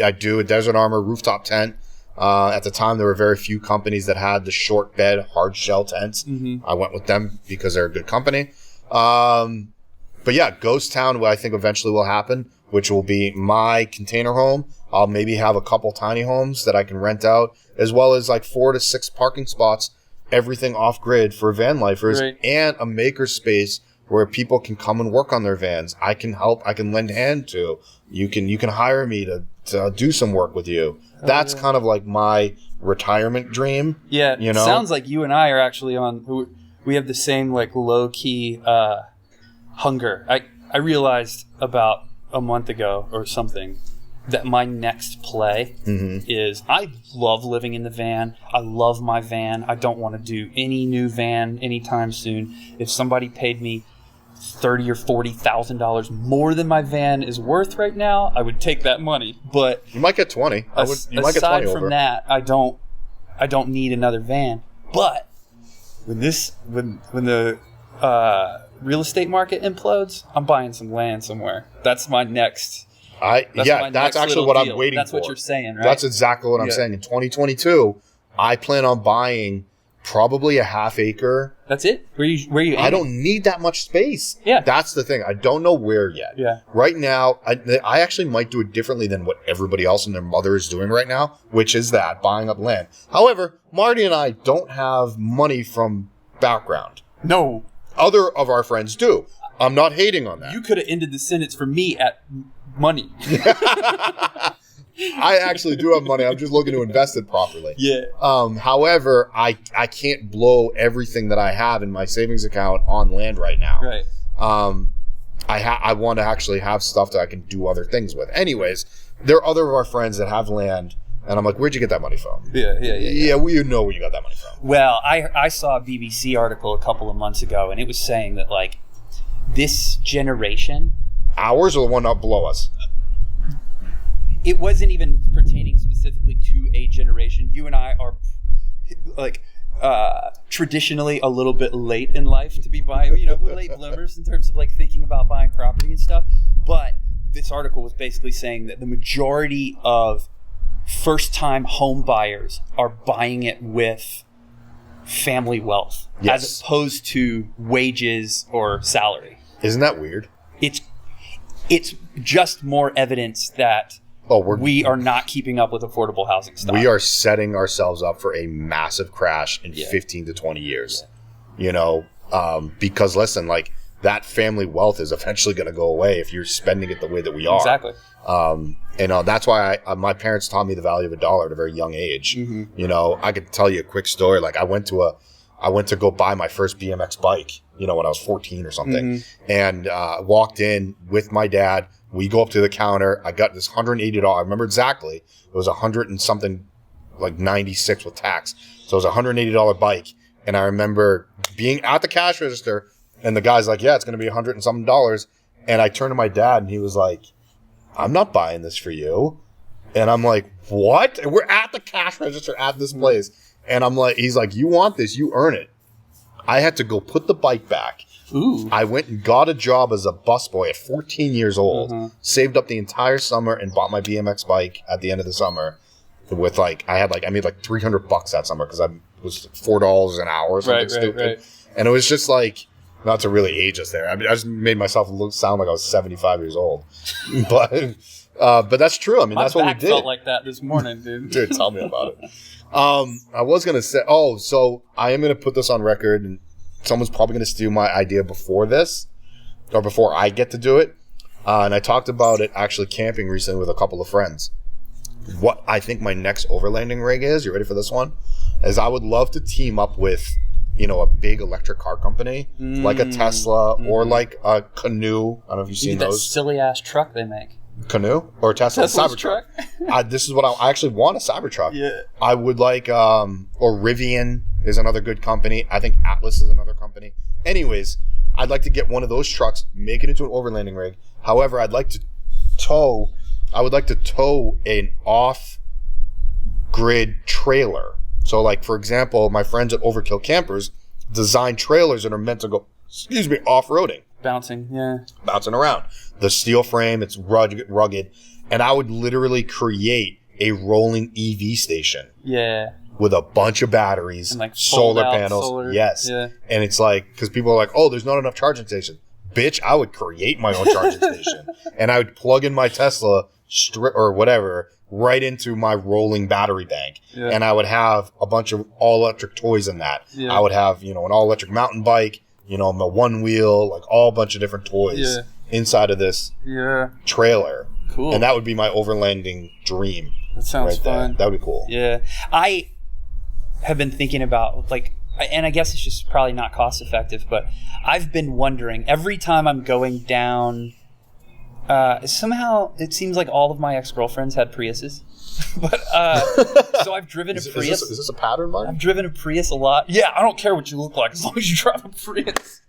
I do a Desert Armor rooftop tent. At the time, there were very few companies that had the short bed, hard shell tents. I went with them because they're a good company. But yeah, Ghost Town, what I think eventually will happen, which will be my container home. I'll maybe have a couple tiny homes that I can rent out, as well as like 4 to 6 parking spots, everything off grid for van lifers, and a maker space where people can come and work on their vans. I can help. I can lend a hand to. You can hire me to do some work with you. That's kind of like my retirement dream. Yeah, it sounds like you and I are actually we have the same like low key hunger. I realized about a month ago or something that my next play is I love living in the van. I love my van. I don't want to do any new van anytime soon. If somebody paid me $30,000 or $40,000 more than my van is worth right now, I would take that money. But you might get 20. You might get 20 aside over. from that, I don't need another van. But when the real estate market implodes, I'm buying some land somewhere. That's my next. That's actually what I'm waiting for. That's what you're saying, right? That's exactly what I'm saying. In 2022, I plan on buying probably a half acre. That's it? Where you aiming? I don't need that much space. Yeah. That's the thing. I don't know where yet. Yeah. Right now, I actually might do it differently than what everybody else and their mother is doing right now, which is buying up land. However, Marty and I don't have money from background. No. Other of our friends do. I'm not hating on that. You could have ended the sentence for me at money. I actually do have money. I'm just looking to invest it properly. Yeah. However, I can't blow everything that I have in my savings account on land right now. Right. I want to actually have stuff that I can do other things with. Anyways, there are other of our friends that have land, and I'm like, where'd you get that money from? Yeah. We know where you got that money from. Well, I saw a BBC article a couple of months ago, and it was saying that, like, this generation... Ours or the one up below us? It wasn't even pertaining specifically to a generation. You and I are, like, traditionally a little bit late in life to be buying, we're late bloomers in terms of, like, thinking about buying property and stuff. But this article was basically saying that the majority of first-time home buyers are buying it with family wealth, as opposed to wages or salary. Isn't that weird? It's just more evidence that we are not keeping up with affordable housing stock. We are setting ourselves up for a massive crash in 15 to 20 years. Yeah. Because listen, like, that family wealth is eventually going to go away if you're spending it the way that we are. Exactly. That's why my parents taught me the value of a dollar at a very young age. Mm-hmm. I could tell you a quick story. Like, I went to go buy my first BMX bike, when I was 14 or something, and walked in with my dad. We go up to the counter. I got this $180. I remember exactly. It was $100 and something, like 96 with tax. So it was a $180 bike. And I remember being at the cash register, and the guy's like, yeah, it's going to be $100 and something. And I turned to my dad, and he was like, I'm not buying this for you. And I'm like, what? And we're at the cash register at this place. And he's like, you want this, you earn it. I had to go put the bike back. Ooh. I went and got a job as a busboy at 14 years old, saved up the entire summer and bought my BMX bike at the end of the summer with I made like $300 that summer because I was $4 an hour or something stupid. Right. And it was just like, not to really age us there. I mean, I just made myself sound like I was 75 years old. But that's true. I mean, that's what we did. My back felt like that this morning, dude. Dude, tell me about it. I was going to say, so I am going to put this on record, and someone's probably going to steal my idea before this, or before I get to do it. And I talked about it actually camping recently with a couple of friends. What I think my next overlanding rig is, you ready for this one? Is I would love to team up with, a big electric car company, like a Tesla or like a Canoe. I don't know if you've seen those. That silly ass truck they make. Canoe or Tesla Cybertruck. This is what I actually want, a Cybertruck. Yeah. I would like, or Rivian is another good company. I think Atlas is another company. Anyways, I'd like to get one of those trucks, make it into an overlanding rig. However, I'd like to tow an off-grid trailer. So, like, for example, my friends at Overkill Campers design trailers that are meant to go, off-roading. Bouncing around. The steel frame, it's rugged. And I would literally create a rolling EV station. Yeah. With a bunch of batteries, and like solar panels. Yes. Yeah. And it's like, because people are like, oh, there's not enough charging stations. Bitch, I would create my own charging station. And I would plug in my Tesla or whatever right into my rolling battery bank. Yeah. And I would have a bunch of all-electric toys in that. Yeah. I would have, an all-electric mountain bike, my one wheel, like all bunch of different toys inside of this trailer. Cool. And that would be my overlanding dream. That sounds fun. That would be cool. Yeah. I have been thinking about, and I guess it's just probably not cost effective, but I've been wondering every time I'm going down, somehow it seems like all of my ex-girlfriends had Priuses. But so I've driven a Prius. Is this a pattern, Mark? I've driven a Prius a lot. Yeah, I don't care what you look like as long as you drive a Prius.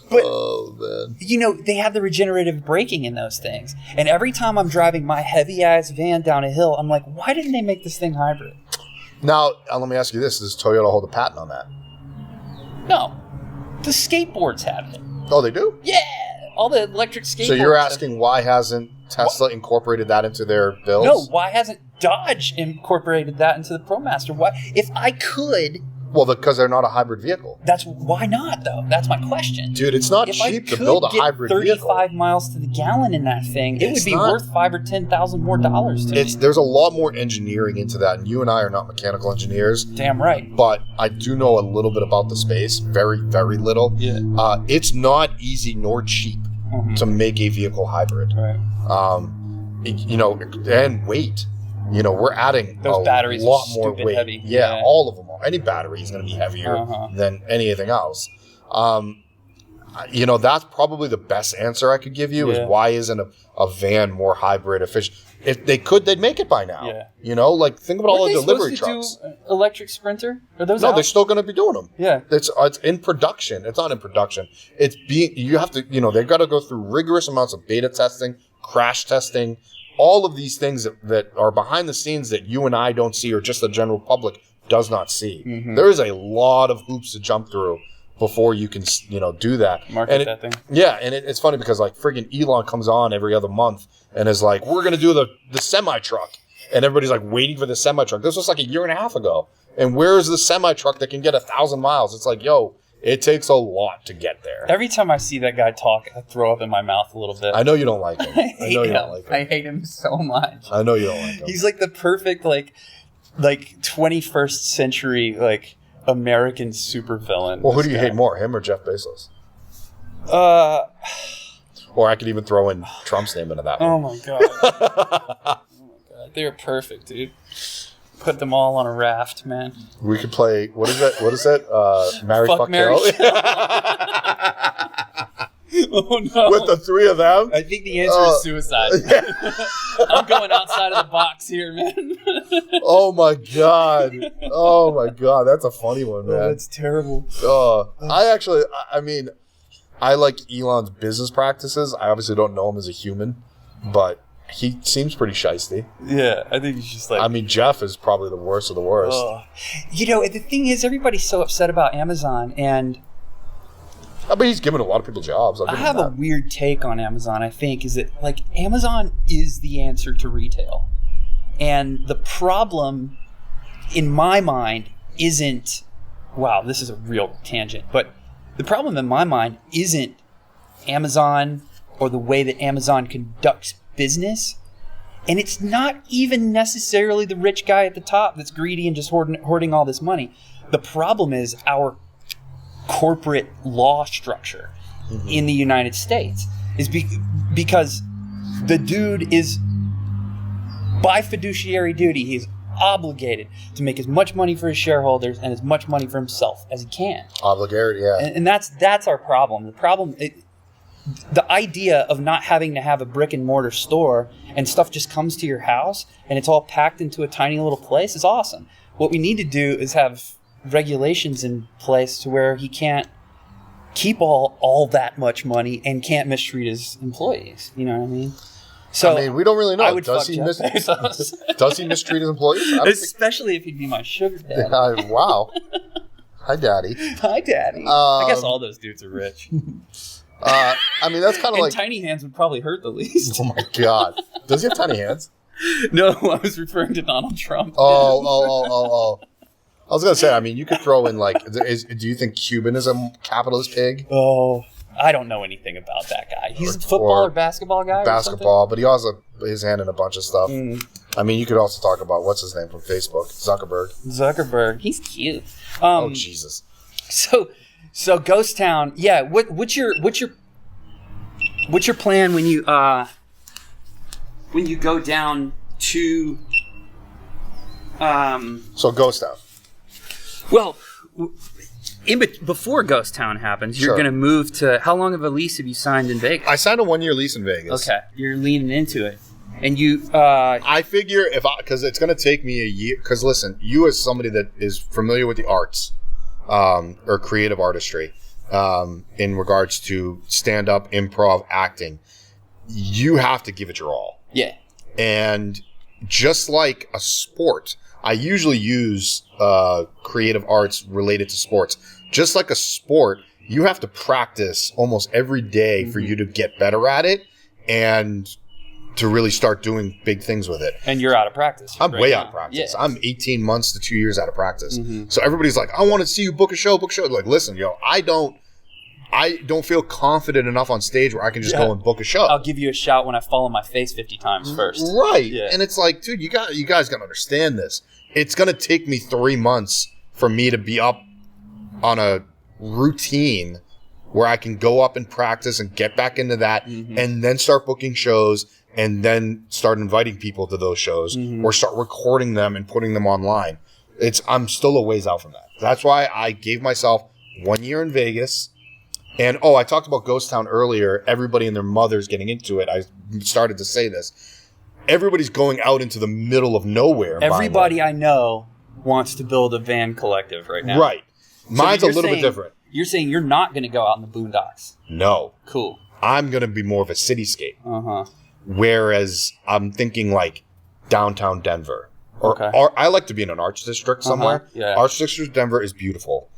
But oh man, you know, they have the regenerative braking in those things, and every time I'm driving my heavy ass van down a hill, I'm like, why didn't they make this thing hybrid? Now let me ask you this: does Toyota hold a patent on that? No, the skateboards have it. Oh, they do? Yeah, all the electric skateboards. So you're asking why hasn't Tesla incorporated that into their builds? No, why hasn't Dodge incorporated that into the ProMaster? Why, if I could? Well, because they're not a hybrid vehicle. That's why not though. That's my question, dude. It's not cheap to build a hybrid vehicle. 35 miles to the gallon in that thing. It would be worth $5,000 or $10,000 more dollars to me. There's a lot more engineering into that, and you and I are not mechanical engineers. Damn right. But I do know a little bit about the space, very, very little. Yeah. It's not easy nor cheap to make a vehicle hybrid. Right. You know, and weight. You know, we're adding those batteries a lot more weight. Heavy. Yeah, all of them are. Any battery is going to be heavier than anything else. You know, that's probably the best answer I could give you is why isn't a van more hybrid efficient? If they could, they'd make it by now. Yeah. You know, like think about all the delivery trucks. Do electric Sprinter? Are those No, out? they're still going to be doing them. Yeah. It's in production. It's not in production. You have to, you know, they've got to go through rigorous amounts of beta testing, crash testing, all of these things that are behind the scenes that you and I don't see or just the general public does not see. There is a lot of hoops to jump through before you can, you know, do that. Market that thing. Yeah, and it's funny because like friggin' Elon comes on every other month and is like, we're going to do the semi-truck. And everybody's like waiting for the semi-truck. This was like a year and a half ago. And where's the semi-truck that can get 1,000 miles? It's like, yo, it takes a lot to get there. Every time I see that guy talk, I throw up in my mouth a little bit. I know you don't like him. I know you don't like him. I hate him so much. I know you don't like him. He's like the perfect like 21st century like American supervillain. Well, who do you hate more, him or Jeff Bezos? Or I could even throw in Trump's name into that one. Oh my god. Oh my god. They're perfect, dude. Put them all on a raft, man. We could play. What is that? What is that? Marry, fuck, Marry, kill. Oh no! With the three of them, I think the answer is suicide. I'm going outside of the box here, man. Oh my god! Oh my god! That's a funny one, man. Oh, that's terrible. I mean, I like Elon's business practices. I obviously don't know him as a human, but he seems pretty shiesty. Yeah, I think he's just like... I mean, Jeff is probably the worst of the worst. You know, the thing is, everybody's so upset about Amazon, and... I mean, he's given a lot of people jobs. I have a weird take on Amazon, I think, is that, like, Amazon is the answer to retail. And the problem, in my mind, isn't... Wow, this is a real tangent. But the problem in my mind isn't Amazon or the way that Amazon conducts business, and it's not even necessarily the rich guy at the top that's greedy and just hoarding all this money. The problem is our corporate law structure in the United States is because the dude is, by fiduciary duty, he's obligated to make as much money for his shareholders and as much money for himself as he can. Obligated, yeah. And that's our problem. The problem... The idea of not having to have a brick and mortar store and stuff just comes to your house and it's all packed into a tiny little place is awesome. What we need to do is have regulations in place to where he can't keep all that much money and can't mistreat his employees. You know what I mean? So I mean, we don't really know. I would does fuck he Jeff Bezos. Does he mistreat his employees? Especially if he'd be my sugar daddy. Wow. Hi, Daddy. Hi, Daddy. I guess all those dudes are rich. I mean, that's kind of like... tiny hands would probably hurt the least. Oh, my God. Does he have tiny hands? No, I was referring to Donald Trump. Oh. I was going to say, I mean, you could throw in, like... do you think Cuban is a capitalist pig? Oh, I don't know anything about that guy. He's a football or basketball guy? Basketball, but he also his hand in a bunch of stuff. I mean, you could also talk about, what's his name from Facebook? Zuckerberg. He's cute. Oh, Jesus. So Ghost Town, yeah. What's your plan when you go down to So Ghost Town. Well, before Ghost Town happens, you're going to move to... How long of a lease have you signed in Vegas? I signed a 1-year lease in Vegas. Okay, you're leaning into it. And you, I figure because it's going to take me a year. Because listen, you as somebody that is familiar with the arts, or creative artistry, in regards to stand up, improv, acting, you have to give it your all. Yeah. And just like a sport, I usually use creative arts related to sports. Just like a sport, you have to practice almost every day for you to get better at it and to really start doing big things with it. And you're out of practice. I'm way out of practice. Yeah. I'm 18 months to 2 years out of practice. So everybody's like, I want to see you book a show. Like, listen, I don't feel confident enough on stage where I can just go and book a show. I'll give you a shout when I fall on my face 50 times first. Right. Yeah. And it's like, dude, you guys got to understand this. It's going to take me 3 months for me to be up on a routine where I can go up and practice and get back into that and then start booking shows and then start inviting people to those shows or start recording them and putting them online. I'm still a ways out from that. That's why I gave myself 1 year in Vegas. And, I talked about Ghost Town earlier. Everybody and their mothers getting into it. I started to say this. Everybody's going out into the middle of nowhere. Everybody I know wants to build a van collective right now. Right. Mine's a little bit different. You're saying you're not going to go out in the boondocks. No. Cool. I'm going to be more of a cityscape. Uh-huh. Whereas I'm thinking like downtown Denver. Or I like to be in an arts district somewhere. Yeah. Arts district of Denver is beautiful.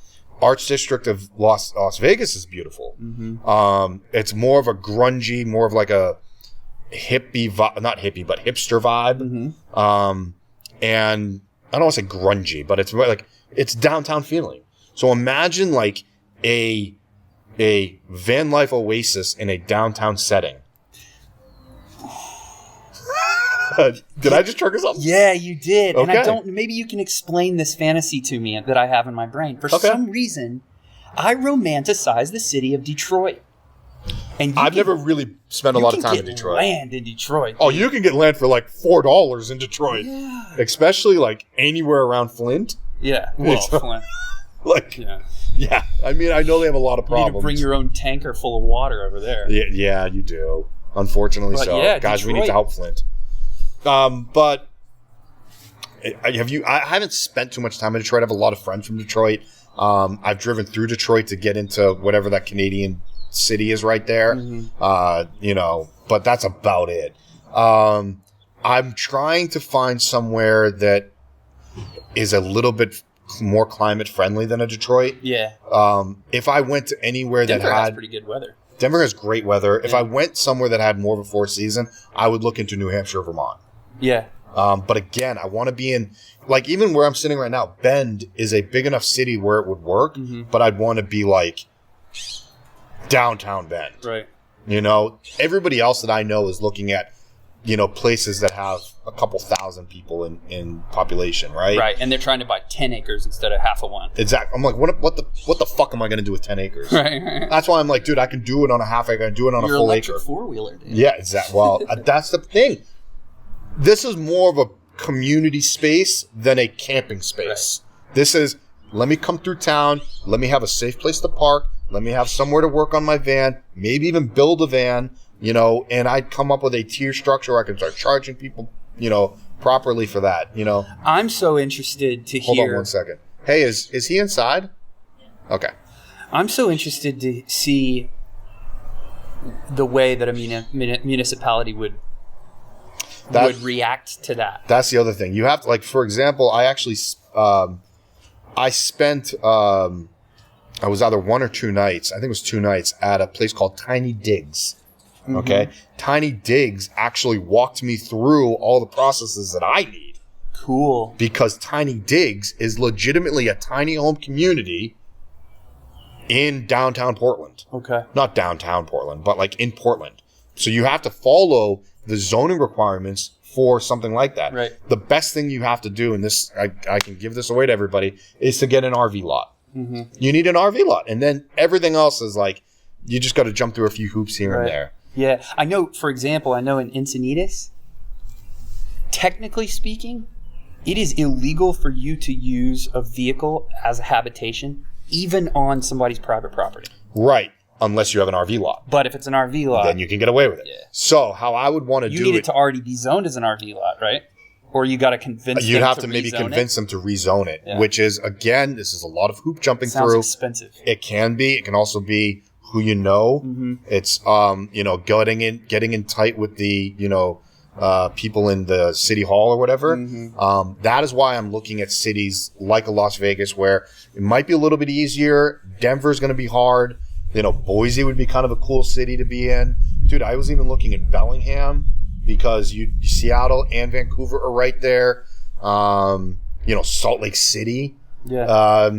Arts district of Las Vegas is beautiful. It's more of a grungy, more of like a hippie vibe, not hippie, but hipster vibe. And I don't want to say grungy, but it's more like it's downtown feeling. So imagine like a van life oasis in a downtown setting. Did I just trigger something? Yeah, you did. Okay. And maybe you can explain this fantasy to me that I have in my brain. For some reason, I romanticize the city of Detroit. And I've never really spent a lot of time in Detroit. Land in Detroit. Oh, you can get land for like $4 in Detroit. Yeah. Especially like anywhere around Flint. Yeah. Well, Flint. Like, yeah. I mean, I know they have a lot of problems. You need to bring your own tanker full of water over there. Yeah, you do. Unfortunately so. Yeah, guys, Detroit. We need to help Flint. But I haven't spent too much time in Detroit. I have a lot of friends from Detroit. I've driven through Detroit to get into whatever that Canadian city is right there. But that's about it. I'm trying to find somewhere that is a little bit more climate friendly than a Detroit. Yeah. If I went to anywhere Denver that had has pretty good weather. Denver has great weather. If I went somewhere that had more of a fourth season, I would look into New Hampshire, Vermont. Yeah. But again, I want to be in, like, even where I'm sitting right now, Bend is a big enough city where it would work, but I'd want to be like downtown Bend. Right. Everybody else that I know is looking at, places that have a couple thousand people in population, right? Right. And they're trying to buy 10 acres instead of half of one. Exactly. I'm like, what the fuck am I going to do with 10 acres? Right. That's why I'm like, dude, I can do it on a half acre. I can do it on a full acre. Your electric four-wheeler, dude. Yeah, exactly. Well, that's the thing. This is more of a community space than a camping space. Right. This is, let me come through town. Let me have a safe place to park. Let me have somewhere to work on my van. Maybe even build a van, and I'd come up with a tier structure where I can start charging people, properly for that, I'm so interested to hear. Hold on 1 second. Hey, is he inside? Okay. I'm so interested to see the way that a municipality would react to that. That's the other thing. You have to, like, for example, I actually, I spent, I was either 1 or 2 nights, I think it was 2 nights, at a place called Tiny Digs. Okay? Tiny Digs actually walked me through all the processes that I need. Cool. Because Tiny Digs is legitimately a tiny home community in downtown Portland. Okay. Not downtown Portland, but like in Portland. So you have to follow the zoning requirements for something like that. Right. The best thing you have to do, and this I can give this away to everybody, is to get an RV lot. You need an RV lot. And then everything else is like, you just got to jump through a few hoops here and there. Yeah. I know, for example, in Encinitas, technically speaking, it is illegal for you to use a vehicle as a habitation, even on somebody's private property. Right. unless you have an RV lot. But if it's an RV lot, then you can get away with it. Yeah. So how I would want to do it... You need it to already be zoned as an RV lot, right? Or you got to convince them to You'd have to maybe convince them to rezone it, which is, again, this is a lot of hoop jumping Sounds through. expensive. It can be. It can also be who you know. Mm-hmm. It's, getting in tight with the, people in the city hall or whatever. Mm-hmm. That is why I'm looking at cities like a Las Vegas where it might be a little bit easier. Denver's going to be hard. Boise would be kind of a cool city to be in. Dude, I was even looking at Bellingham because Seattle and Vancouver are right there. Salt Lake City. Yeah.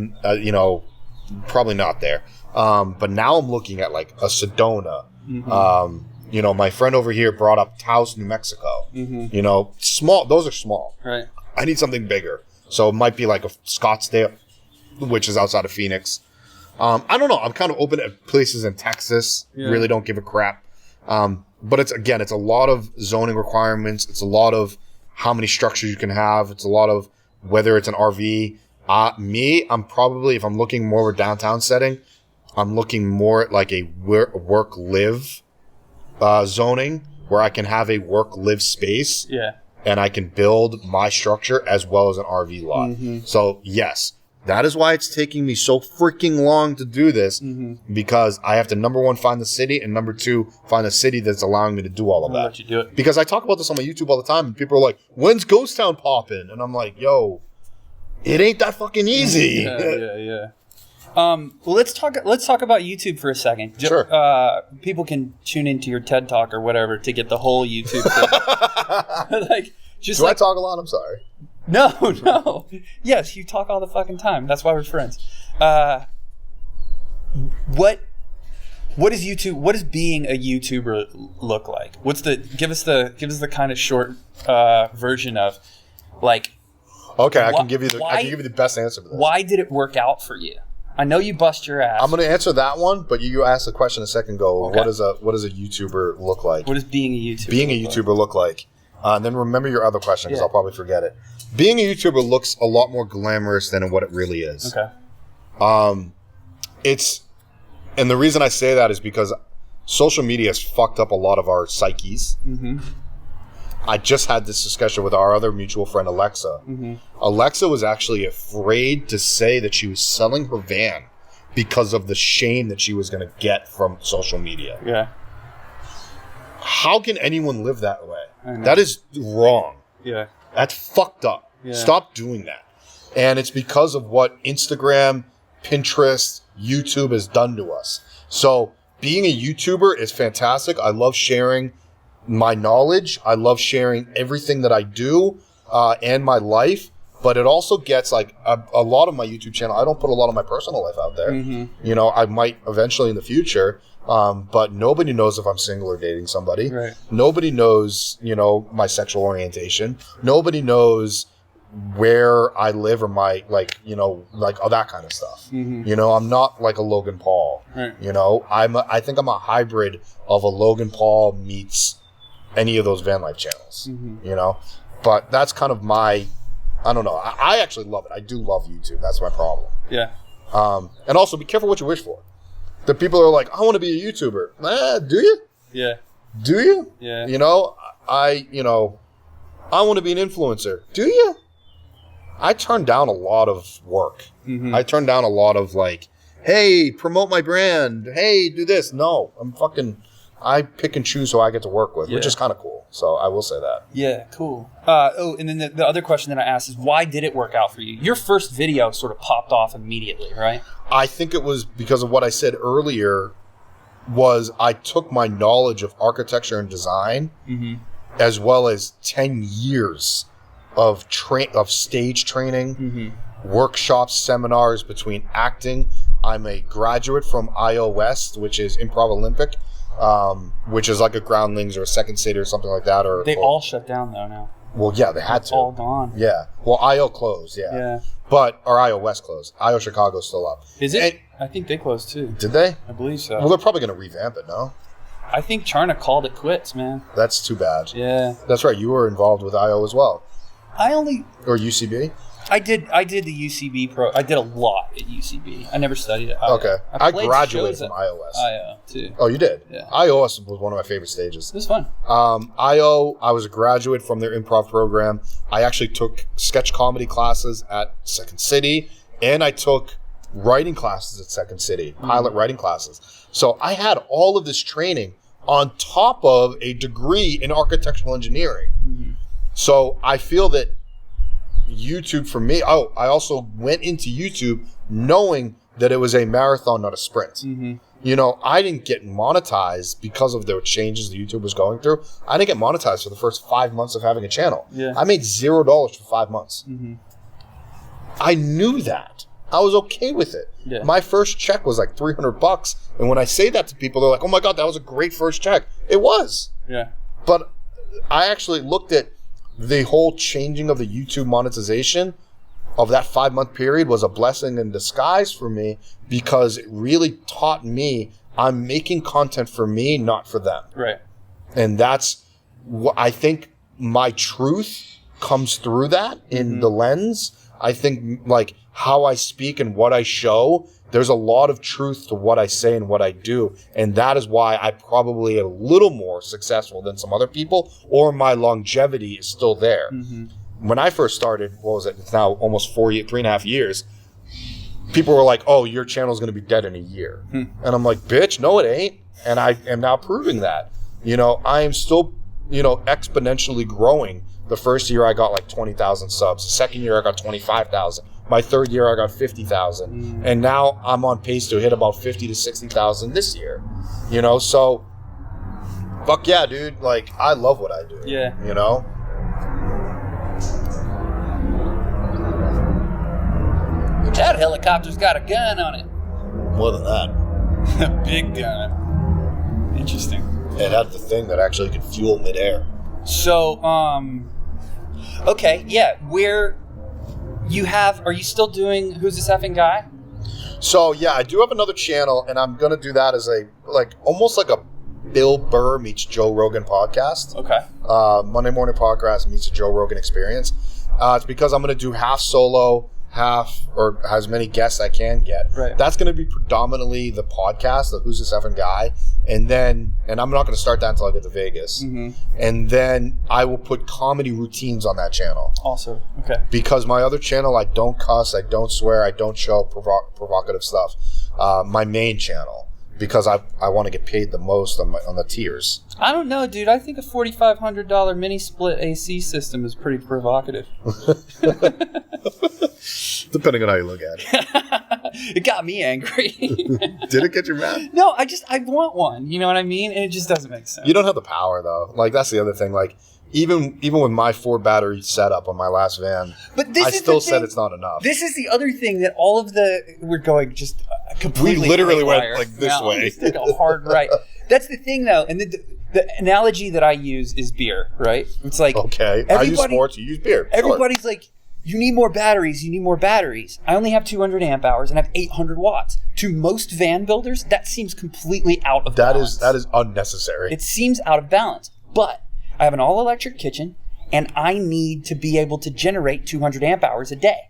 Probably not there. But now I'm looking at like a Sedona. Mm-hmm. My friend over here brought up Taos, New Mexico. Mm-hmm. Small. Those are small. Right. I need something bigger. So it might be like a Scottsdale, which is outside of Phoenix. I don't know. I'm kind of open at places in Texas. Yeah. Really don't give a crap. But it's a lot of zoning requirements. It's a lot of how many structures you can have. It's a lot of whether it's an RV. I'm probably, if I'm looking more of a downtown setting, I'm looking more at like a work-live zoning where I can have a work-live space. Yeah. And I can build my structure as well as an RV lot. Mm-hmm. So, yes, that is why it's taking me so freaking long to do this, because I have to, number one, find the city, and number two, find a city that's allowing me to do all of that. Let you do it. Because I talk about this on my YouTube all the time, and people are like, when's Ghost Town popping? And I'm like, yo, it ain't that fucking easy. Yeah. Well, let's talk about YouTube for a second. Sure. People can tune into your TED Talk or whatever to get the whole YouTube thing. Do I talk a lot? I'm sorry. No. Yes, you talk all the fucking time. That's why we're friends. What is YouTube? What does being a YouTuber look like? Give us the kind of short version of like. Okay, I can give you the best answer for this. Why did it work out for you? I know you bust your ass. I'm going to answer that one, but you asked the question a second ago. Okay. What does a YouTuber look like? What does being a YouTuber look like? And then remember your other question because I'll probably forget it. Being a YouTuber looks a lot more glamorous than what it really is. Okay. And the reason I say that is because social media has fucked up a lot of our psyches. Mm-hmm. I just had this discussion with our other mutual friend, Alexa. Mm-hmm. Alexa was actually afraid to say that she was selling her van because of the shame that she was going to get from social media. Yeah. How can anyone live that way? That is wrong. Yeah. That's fucked up. Yeah. Stop doing that. And it's because of what Instagram, Pinterest, YouTube has done to us. So being a YouTuber is fantastic. I love sharing my knowledge. I love sharing everything that I do and my life. But it also gets like a lot of my YouTube channel. I don't put a lot of my personal life out there. Mm-hmm. I might eventually in the future. But nobody knows if I'm single or dating somebody. Right. Nobody knows, my sexual orientation. Nobody knows where I live or my, all that kind of stuff. Mm-hmm. I'm not like a Logan Paul. Right. I think I'm a hybrid of a Logan Paul meets any of those van life channels. Mm-hmm. But that's kind of my, I don't know. I actually love it. I do love YouTube. That's my problem. Yeah. And also be careful what you wish for. The people are like, I want to be a YouTuber. Do you? Yeah. Do you? Yeah. I want to be an influencer. Do you? I turned down a lot of work. Mm-hmm. I turned down a lot of hey, promote my brand. Hey, do this. No, I pick and choose who I get to work with, which is kind of cool. So I will say that. Yeah, cool. And then the other question that I asked is, why did it work out for you? Your first video sort of popped off immediately, right? I think it was because of what I said earlier. Was I took my knowledge of architecture and design, as well as 10 years of stage training, workshops, seminars between acting. I'm a graduate from IO West, which is Improv Olympic. Which is like a Groundlings or a Second City or something like that. Or all shut down though now. Well, yeah, they had to. All gone. Yeah. Well, IO closed. Yeah. But our IO West closed. IO Chicago's still up. Is it? I think they closed too. Did they? I believe so. Well, they're probably going to revamp it. No. I think Charna called it quits, man. That's too bad. Yeah. That's right. You were involved with IO as well. Or UCB. I did the UCB pro. I did a lot at UCB. I never studied it. Okay. I played graduated shows from at iOS. IO too. Oh, you did? Yeah. iOS was one of my favorite stages. It was fun. IO, I was a graduate from their improv program. I actually took sketch comedy classes at Second City, and I took writing classes at Second City, pilot writing classes. So I had all of this training on top of a degree in architectural engineering. Mm-hmm. So I feel that YouTube for me, I also went into YouTube knowing that it was a marathon, not a sprint. Mm-hmm. You know, I didn't get monetized because of the changes that YouTube was going through. I didn't get monetized for the first 5 months of having a channel. Yeah. I made $0 for 5 months. Mm-hmm. I knew that. I was okay with it. Yeah. My first check was like $300. And when I say that to people, they're like, oh my God, that was a great first check. It was. Yeah. But I actually looked at the whole changing of the YouTube monetization of that 5 month period was a blessing in disguise for me, because it really taught me I'm making content for me, not for them. Right. And that's what I think my truth comes through that in the lens. I think like how I speak and what I show, there's a lot of truth to what I say and what I do. And that is why I probably am a little more successful than some other people, or my longevity is still there. Mm-hmm. When I first started, what was it? It's now almost 3.5 years. People were like, oh, your channel's going to be dead in a year. And I'm like, bitch, no, it ain't. And I am now proving that. You know, I am still, you know, exponentially growing. The first year I got like 20,000 subs. The second year I got 25,000. My third year I got 50,000. And now I'm on pace to hit about 50 to 60,000 this year. You know, so fuck yeah, dude. Like, I love what I do. Yeah. You know? That helicopter's got a gun on it. More than that. A big gun. Interesting. It had the thing that actually could fuel midair. So, okay, yeah. Where you have? Are you still doing Who's This Effing Guy? So yeah, I do have another channel, and I'm gonna do that as a almost like a Bill Burr meets Joe Rogan podcast. Okay. Monday morning podcast meets a Joe Rogan experience. It's because I'm gonna do half solo, half or as many guests I can get. Right. That's gonna be predominantly the podcast, the Who's This Effing Guy, and I'm not gonna start that until I get to Vegas. Mm-hmm. And then I will put comedy routines on that channel. Also, okay. Because my other channel, I don't cuss, I don't swear, I don't show provocative stuff. My main channel, because I want to get paid the most on the tiers. I don't know, dude. I think a $4,500 mini split AC system is pretty provocative. Depending on how you look at it. It got me angry. Did it get you mad? No, I want one. You know what I mean? And it just doesn't make sense. You don't have the power, though. Like, that's the other thing. Like, even with my 4-battery setup on my last van, but this I is still the said thing, it's not enough. This is the other thing that all of we're going just completely. We literally went haywire. like this way. Just took a hard right. That's the thing, though, and the analogy that I use is beer. Right? It's like okay, I use sports, you use beer. Everybody's like, you need more batteries. You need more batteries. I only have 200 amp hours and I have 800 watts. To most van builders, that seems completely out of balance. That is unnecessary. It seems out of balance. But I have an all-electric kitchen, and I need to be able to generate 200 amp hours a day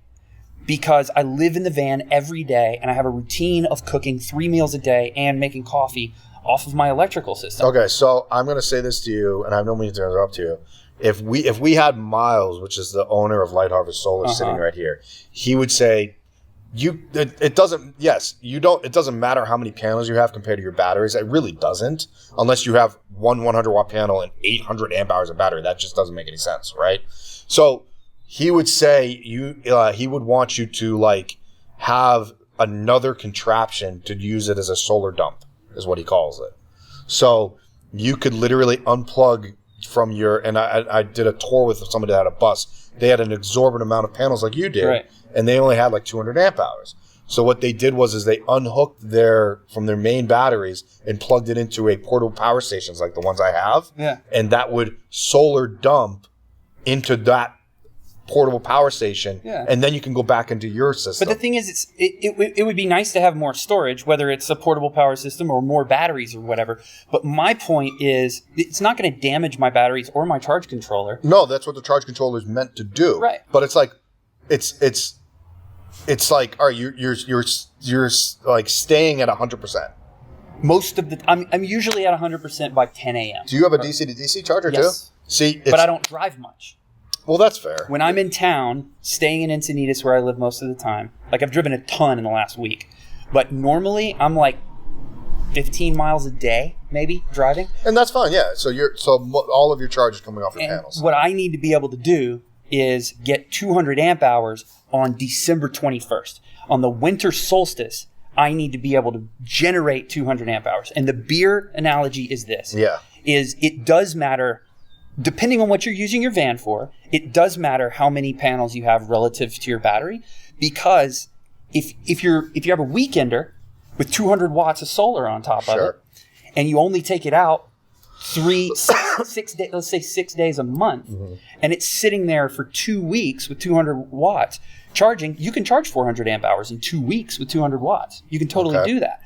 because I live in the van every day, and I have a routine of cooking 3 meals a day and making coffee off of my electrical system. Okay, so I'm going to say this to you, and I have no meaning to interrupt you. If we had Miles, which is the owner of Light Harvest Solar, sitting right here, he would say, it doesn't matter how many panels you have compared to your batteries. It really doesn't, unless you have one 100-watt panel and 800 amp hours of battery. That just doesn't make any sense, right? So he would say he would want you to like have another contraption to use it as a solar dump, is what he calls it. So you could literally unplug from and I did a tour with somebody that had a bus. They had an exorbitant amount of panels like you did, right, and they only had like 200 amp hours. So what they did was they unhooked from their main batteries and plugged it into a portable power stations like the ones I have, and that would solar dump into that portable power station, and then you can go back into your system. But the thing is, it would be nice to have more storage, whether it's a portable power system or more batteries or whatever. But my point is, it's not going to damage my batteries or my charge controller. No, that's what the charge controller is meant to do. Right. But it's like, it's like, all right, you're like staying at 100%. Most of the I'm usually at 100% by 10 a.m. Do you have a DC to DC charger Yes. too? See, But I don't drive much. Well, that's fair. When I'm in town, staying in Encinitas where I live most of the time, like I've driven a ton in the last week, but normally I'm like 15 miles a day, maybe, driving. And that's fine, yeah. So all of your charge is coming off your And panels. what I need to be able to do is get 200 amp hours on December 21st. On the winter solstice, I need to be able to generate 200 amp hours. And the beer analogy is this. Yeah. Is it does matter, depending on what you're using your van for, it does matter how many panels you have relative to your battery. Because if you have a weekender with 200 watts of solar on top of it, and you only take it out 6 days, let's say 6 days a month, and it's sitting there for 2 weeks with 200 watts charging, you can charge 400 amp hours in 2 weeks with 200 watts. You can totally do that.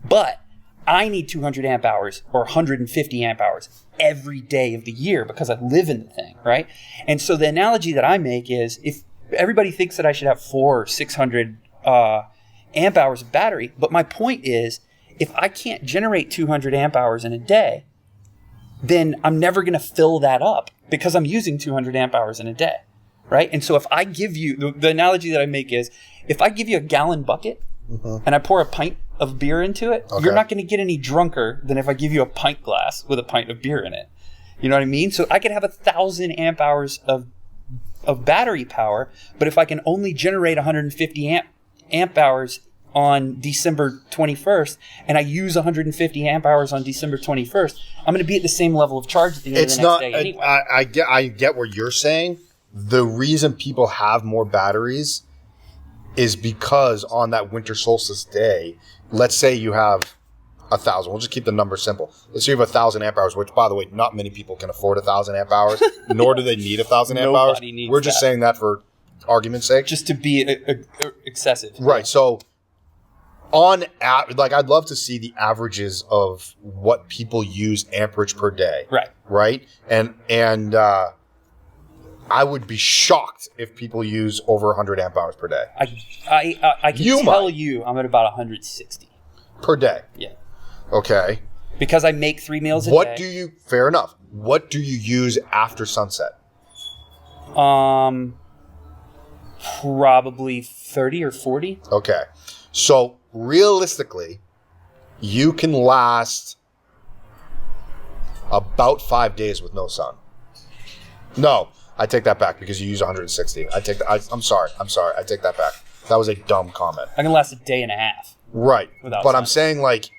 But I need 200 amp hours or 150 amp hours every day of the year because I live in the thing, right? And so the analogy that I make is, if everybody thinks that I should have 400 or 600 amp hours of battery, but my point is, if I can't generate 200 amp hours in a day, then I'm never going to fill that up because I'm using 200 amp hours in a day, right? And so if I give you, the analogy that I make is, if I give you a gallon bucket and I pour a pint of beer into it, you're not going to get any drunker than if I give you a pint glass with a pint of beer in it. You know what I mean? So I could have 1,000 amp hours of battery power, but if I can only generate 150 amp hours on December 21st, and I use 150 amp hours on December 21st, I'm going to be at the same level of charge at the end of the next day anyway. I get what you're saying. The reason people have more batteries is because on that winter solstice day, let's say you have 1,000. We'll just keep the number simple. Let's say you have 1,000 amp hours, which, by the way, not many people can afford 1,000 amp hours, nor do they need 1,000 amp hours. We're just saying that for argument's sake. Just to be excessive. Right. So, I'd love to see the averages of what people use amperage per day. Right. Right. And I would be shocked if people use over 100 amp hours per day. I can tell you I'm at about 160. Per day? Yeah. Okay. Because I make 3 meals a day. Fair enough. What do you use after sunset? Probably 30 or 40. Okay. So, realistically, you can last about 5 days with no sun. No, I take that back because you use 160. I'm sorry. I take that back. That was a dumb comment. I can last a day and a half. Right. Without but sun. I'm saying, like,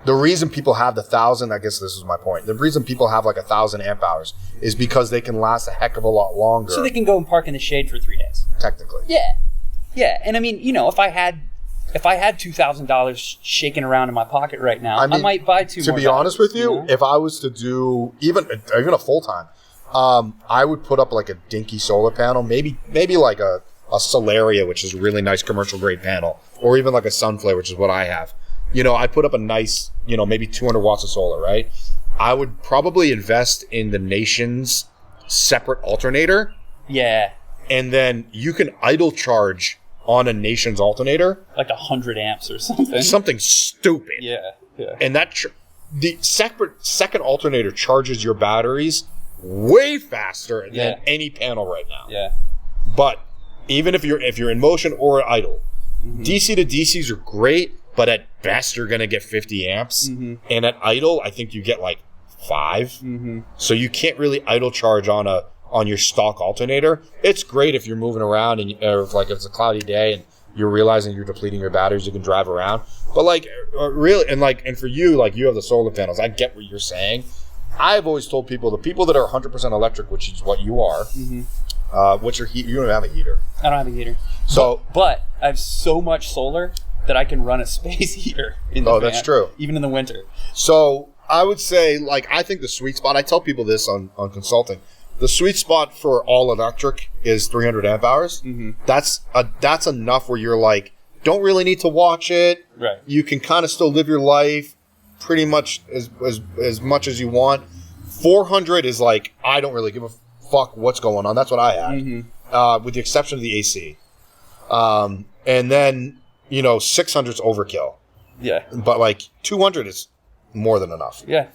the reason people have the 1,000, I guess this is my point. The reason people have like 1,000 amp hours is because they can last a heck of a lot longer. So they can go and park in the shade for 3 days. Technically. Yeah. And I mean, if I had $2,000 shaking around in my pocket right now, I might buy 2 more. To be honest with you, if I was to do even a full time, I would put up like a dinky solar panel, maybe like a Solaria, which is a really nice commercial grade panel, or even like a Sunflare, which is what I have. I put up a nice, maybe 200 watts of solar, right? I would probably invest in the nation's separate alternator. Yeah. And then you can idle charge on a nation's alternator. Like 100 amps or something. Something stupid. Yeah. And the second alternator charges your batteries way faster than any panel right now. Yeah. But even if you're in motion or idle, DC to DCs are great, but at best you're going to get 50 amps. And at idle, I think you get like 5. So you can't really idle charge on your stock alternator. It's great if you're moving around and if it's a cloudy day and you're realizing you're depleting your batteries, you can drive around. But really, and for you, you have the solar panels. I get what you're saying. I've always told people, the people that are 100% electric, which is what you are, what's your heat? You don't have a heater. I don't have a heater. So, but I have so much solar that I can run a space heater in the van, that's true. Even in the winter. So I would say, I think the sweet spot, I tell people this on consulting, the sweet spot for all electric is 300 amp hours. That's enough where you're don't really need to watch it. Right. You can kind of still live your life pretty much as much as you want. 400 is I don't really give a fuck what's going on. That's what I had. with the exception of the AC. And then, 600 is overkill. Yeah. But like 200 is more than enough. Yeah.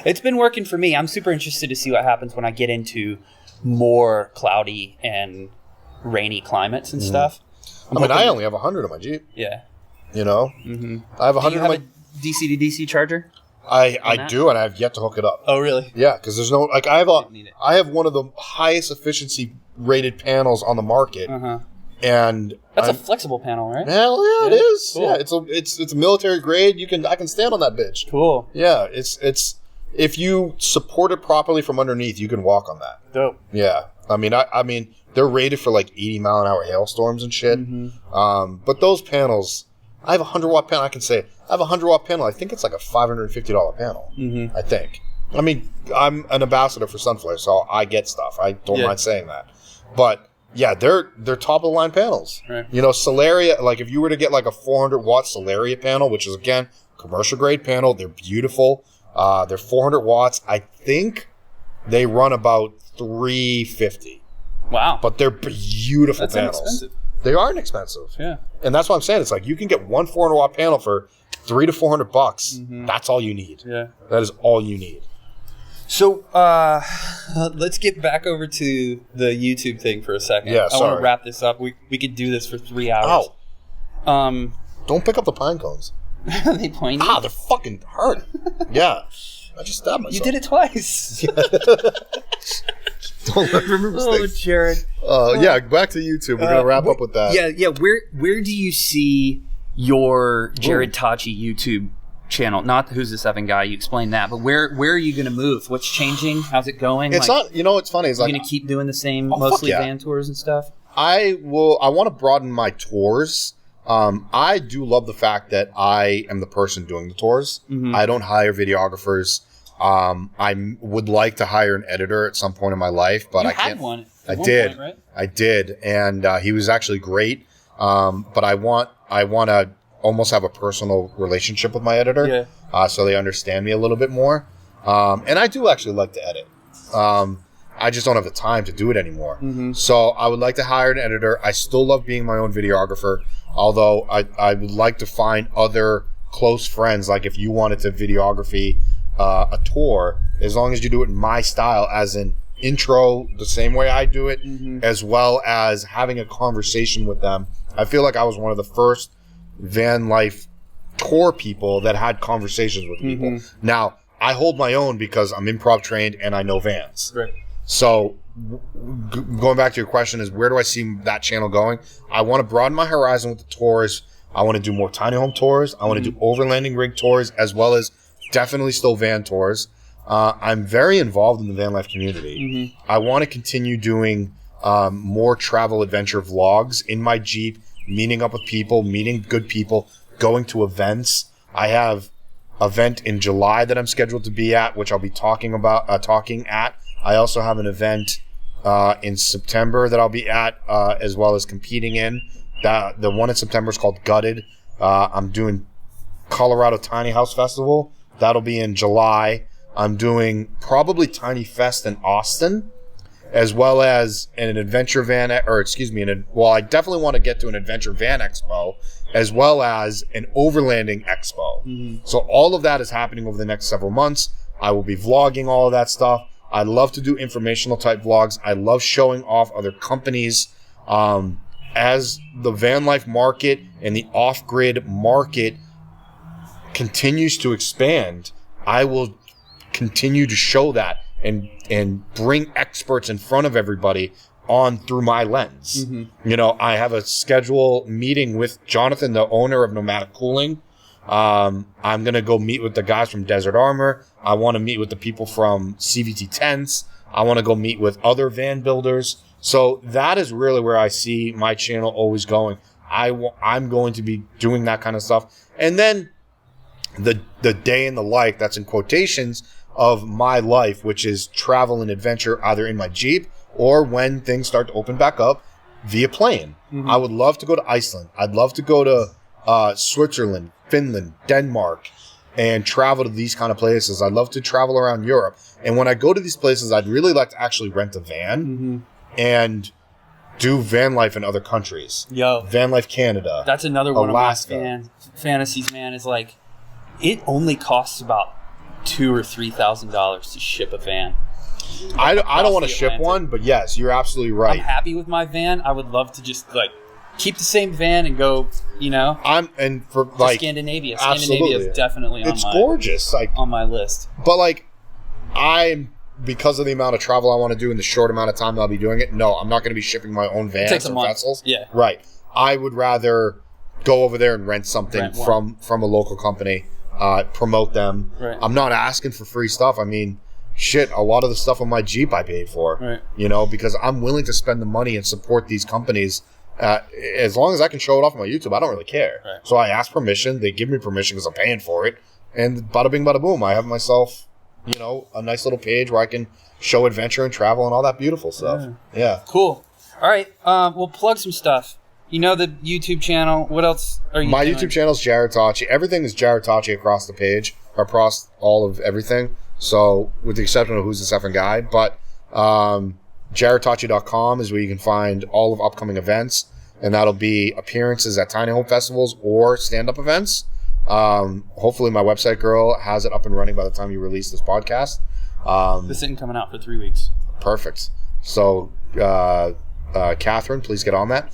It's been working for me. I'm super interested to see what happens when I get into more cloudy and rainy climates and stuff. I only have 100 on my Jeep. Yeah. I have 100 Do you have on my... a DC to DC charger? I do, and I have yet to hook it up. Oh, really? Yeah, because there's no... Like, I have one of the highest efficiency rated panels on the market. Uh-huh. And... That's a flexible panel, right? Hell yeah, it is. Cool. Yeah, it's a military grade. I can stand on that bitch. Cool. Yeah, it's... If you support it properly from underneath, you can walk on that. Dope. Yeah. I mean, they're rated for like 80 mile an hour hailstorms and shit. But those panels, I have a 100-watt panel. I can say I have a 100-watt panel. I think it's like a $550 panel. I think. I mean, I'm an ambassador for Sunflare, so I get stuff. I don't mind saying that. But yeah, they're top of the line panels. Right. Solaria. Like if you were to get like a 400-watt Solaria panel, which is again commercial grade panel, they're beautiful. They're 400 watts. I think they run about $350. Wow. But they're beautiful panels. Inexpensive. They are inexpensive. Yeah. And that's what I'm saying. It's like you can get one 400-watt panel for $300 to $400. That's all you need. Yeah. That is all you need. So let's get back over to the YouTube thing for a second. Yeah, I want to wrap this up. We could do this for 3 hours. Ow. Don't pick up the pine cones. Are they pointy? They're fucking hurt. Yeah. I just stabbed myself. You did it twice. Don't remember mistakes. Jarrod. Yeah, back to YouTube. We're going to wrap up with that. Yeah. Where do you see your Jarrod Tocci YouTube channel? Not Who's This Effing Guy, you explained that, but where are you going to move? What's changing? How's it going? It's not, it's funny. It's like, going to keep doing the same, mostly van tours and stuff? I want to broaden my tours. I do love the fact that I am the person doing the tours. I don't hire videographers. I would like to hire an editor at some point in my life, but I can't. One I did. Point, right? I did, and he was actually great. But I want to almost have a personal relationship with my editor, so they understand me a little bit more. And I do actually like to edit. I just don't have the time to do it anymore. So I would like to hire an editor. I still love being my own videographer, although I would like to find other close friends. Like if you wanted to videography a tour, as long as you do it in my style, as in intro the same way I do it, as well as having a conversation with them. I feel like I was one of the first van life tour people that had conversations with people. Now, I hold my own because I'm improv trained and I know vans. Right. So going back to your question is, where do I see that channel going? I want to broaden my horizon with the tours. I want to do more tiny home tours. I want to do overlanding rig tours, as well as definitely still van tours. I'm very involved in the van life community. I want to continue doing more travel adventure vlogs in my Jeep, meeting up with people, meeting good people, going to events. I have an event in July that I'm scheduled to be at, which I'll be talking at. I also have an event in September that I'll be at, as well as competing in. The one in September is called Gutted. I'm doing Colorado Tiny House Festival. That'll be in July. I'm doing probably Tiny Fest in Austin, as well as an adventure van, I definitely want to get to an adventure van expo, as well as an overlanding expo. So all of that is happening over the next several months. I will be vlogging all of that stuff. I love to do informational type vlogs. I love showing off other companies. As the van life market and the off-grid market continues to expand, I will continue to show that and bring experts in front of everybody on through my lens. I have a scheduled meeting with Jonathan, the owner of Nomadic Cooling. I'm going to go meet with the guys from Desert Armor. I want to meet with the people from CVT Tents. I want to go meet with other van builders. So that is really where I see my channel always going. I'm going to be doing that kind of stuff. And then the day in the life, that's in quotations, of my life, which is travel and adventure, either in my Jeep or when things start to open back up via plane. I would love to go to Iceland. I'd love to go to Switzerland, Finland, Denmark, and travel to these kind of places. I'd love to travel around Europe. And when I go to these places, I'd really like to actually rent a van and do van life in other countries. Yo. Van life Canada. That's another one Alaska. of my fantasies, man, is like, it only costs about $2,000 or $3,000 to ship a van. I don't want to the ship Atlantic. one, but yes, you're absolutely right. I'm happy with my van. I would love to just like keep the same van and go, for to like Scandinavia. absolutely. Scandinavia is definitely It's gorgeous. Like, on my list. but like, because of the amount of travel I want to do in the short amount of time that I'll be doing it, no, I'm not going to be shipping my own vans takes a or month. vessels. Yeah. Right. I would rather go over there and rent something Rent one. from a local company, promote them. Right. I'm not asking for free stuff. I mean, shit, a lot of the stuff on my Jeep I paid for, Right. Because I'm willing to spend the money and support these companies. As long as I can show it off on my YouTube, I don't really care. Right. So I ask permission. They give me permission because I'm paying for it. And bada bing, bada boom. I have myself, a nice little page where I can show adventure and travel and all that beautiful stuff. Yeah. Cool. All right. We'll plug some stuff. The YouTube channel. What else are you My doing? YouTube channel is Jarrod Tocci. Everything is Jarrod Tocci across the page, across all of everything. So, with the exception of Who's This Effing Guy. But JarrodTocci.com is where you can find all of upcoming events. And that'll be appearances at tiny home festivals or stand-up events. Hopefully my website girl has it up and running by the time you release this podcast. This isn't coming out for 3 weeks. Perfect. So, Catherine, please get on that.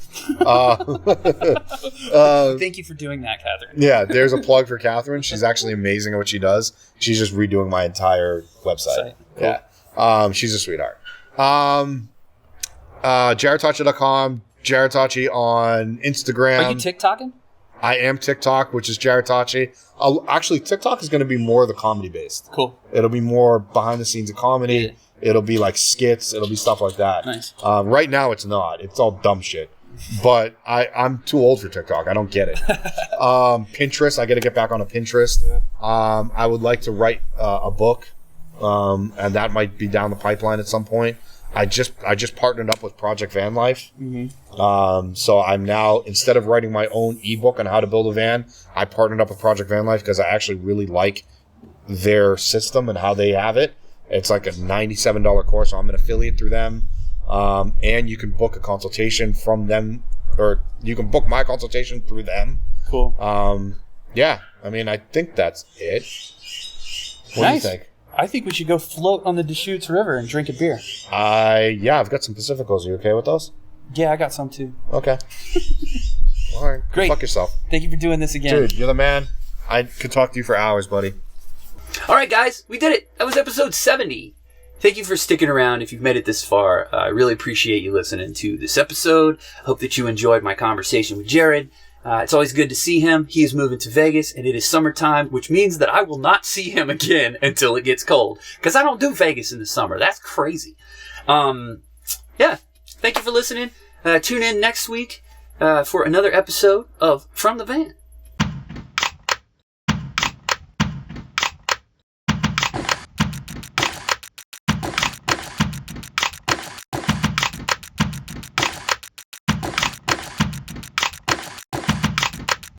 Thank you for doing that, Catherine. Yeah, there's a plug for Catherine. She's actually amazing at what she does. She's just redoing my entire website. Cool. Yeah. She's a sweetheart. JarrodTocci.com, Jarrod Tocci on Instagram. Are you TikToking? I am TikTok, which is Jarrod Tocci. Actually, TikTok is going to be more of the comedy based. Cool. It'll be more behind the scenes of comedy. Yeah. It'll be like skits. It'll be stuff like that. Nice. Right now, it's not. It's all dumb shit. But I'm too old for TikTok. I don't get it. Pinterest. I got to get back on a Pinterest. I would like to write a book, and that might be down the pipeline at some point. I just partnered up with Project Van Life. Mm-hmm. So I'm now, instead of writing my own ebook on how to build a van, I partnered up with Project Van Life because I actually really like their system and how they have it. It's like a $97 course, so I'm an affiliate through them. And you can book a consultation from them, or you can book my consultation through them. Cool. Yeah, I mean, I think that's it. What do you think? I think we should go float on the Deschutes River and drink a beer. Yeah, I've got some Pacificos. Are you okay with those? Yeah, I got some too. Okay. All right. Great. Fuck yourself. Thank you for doing this again. Dude, you're the man. I could talk to you for hours, buddy. All right, guys, we did it. That was episode 70. Thank you for sticking around if you've made it this far. I really appreciate you listening to this episode. Hope that you enjoyed my conversation with Jarrod. It's always good to see him. He is moving to Vegas, and it is summertime, which means that I will not see him again until it gets cold, because I don't do Vegas in the summer. That's crazy. Yeah, thank you for listening. Tune in next week for another episode of From the Van.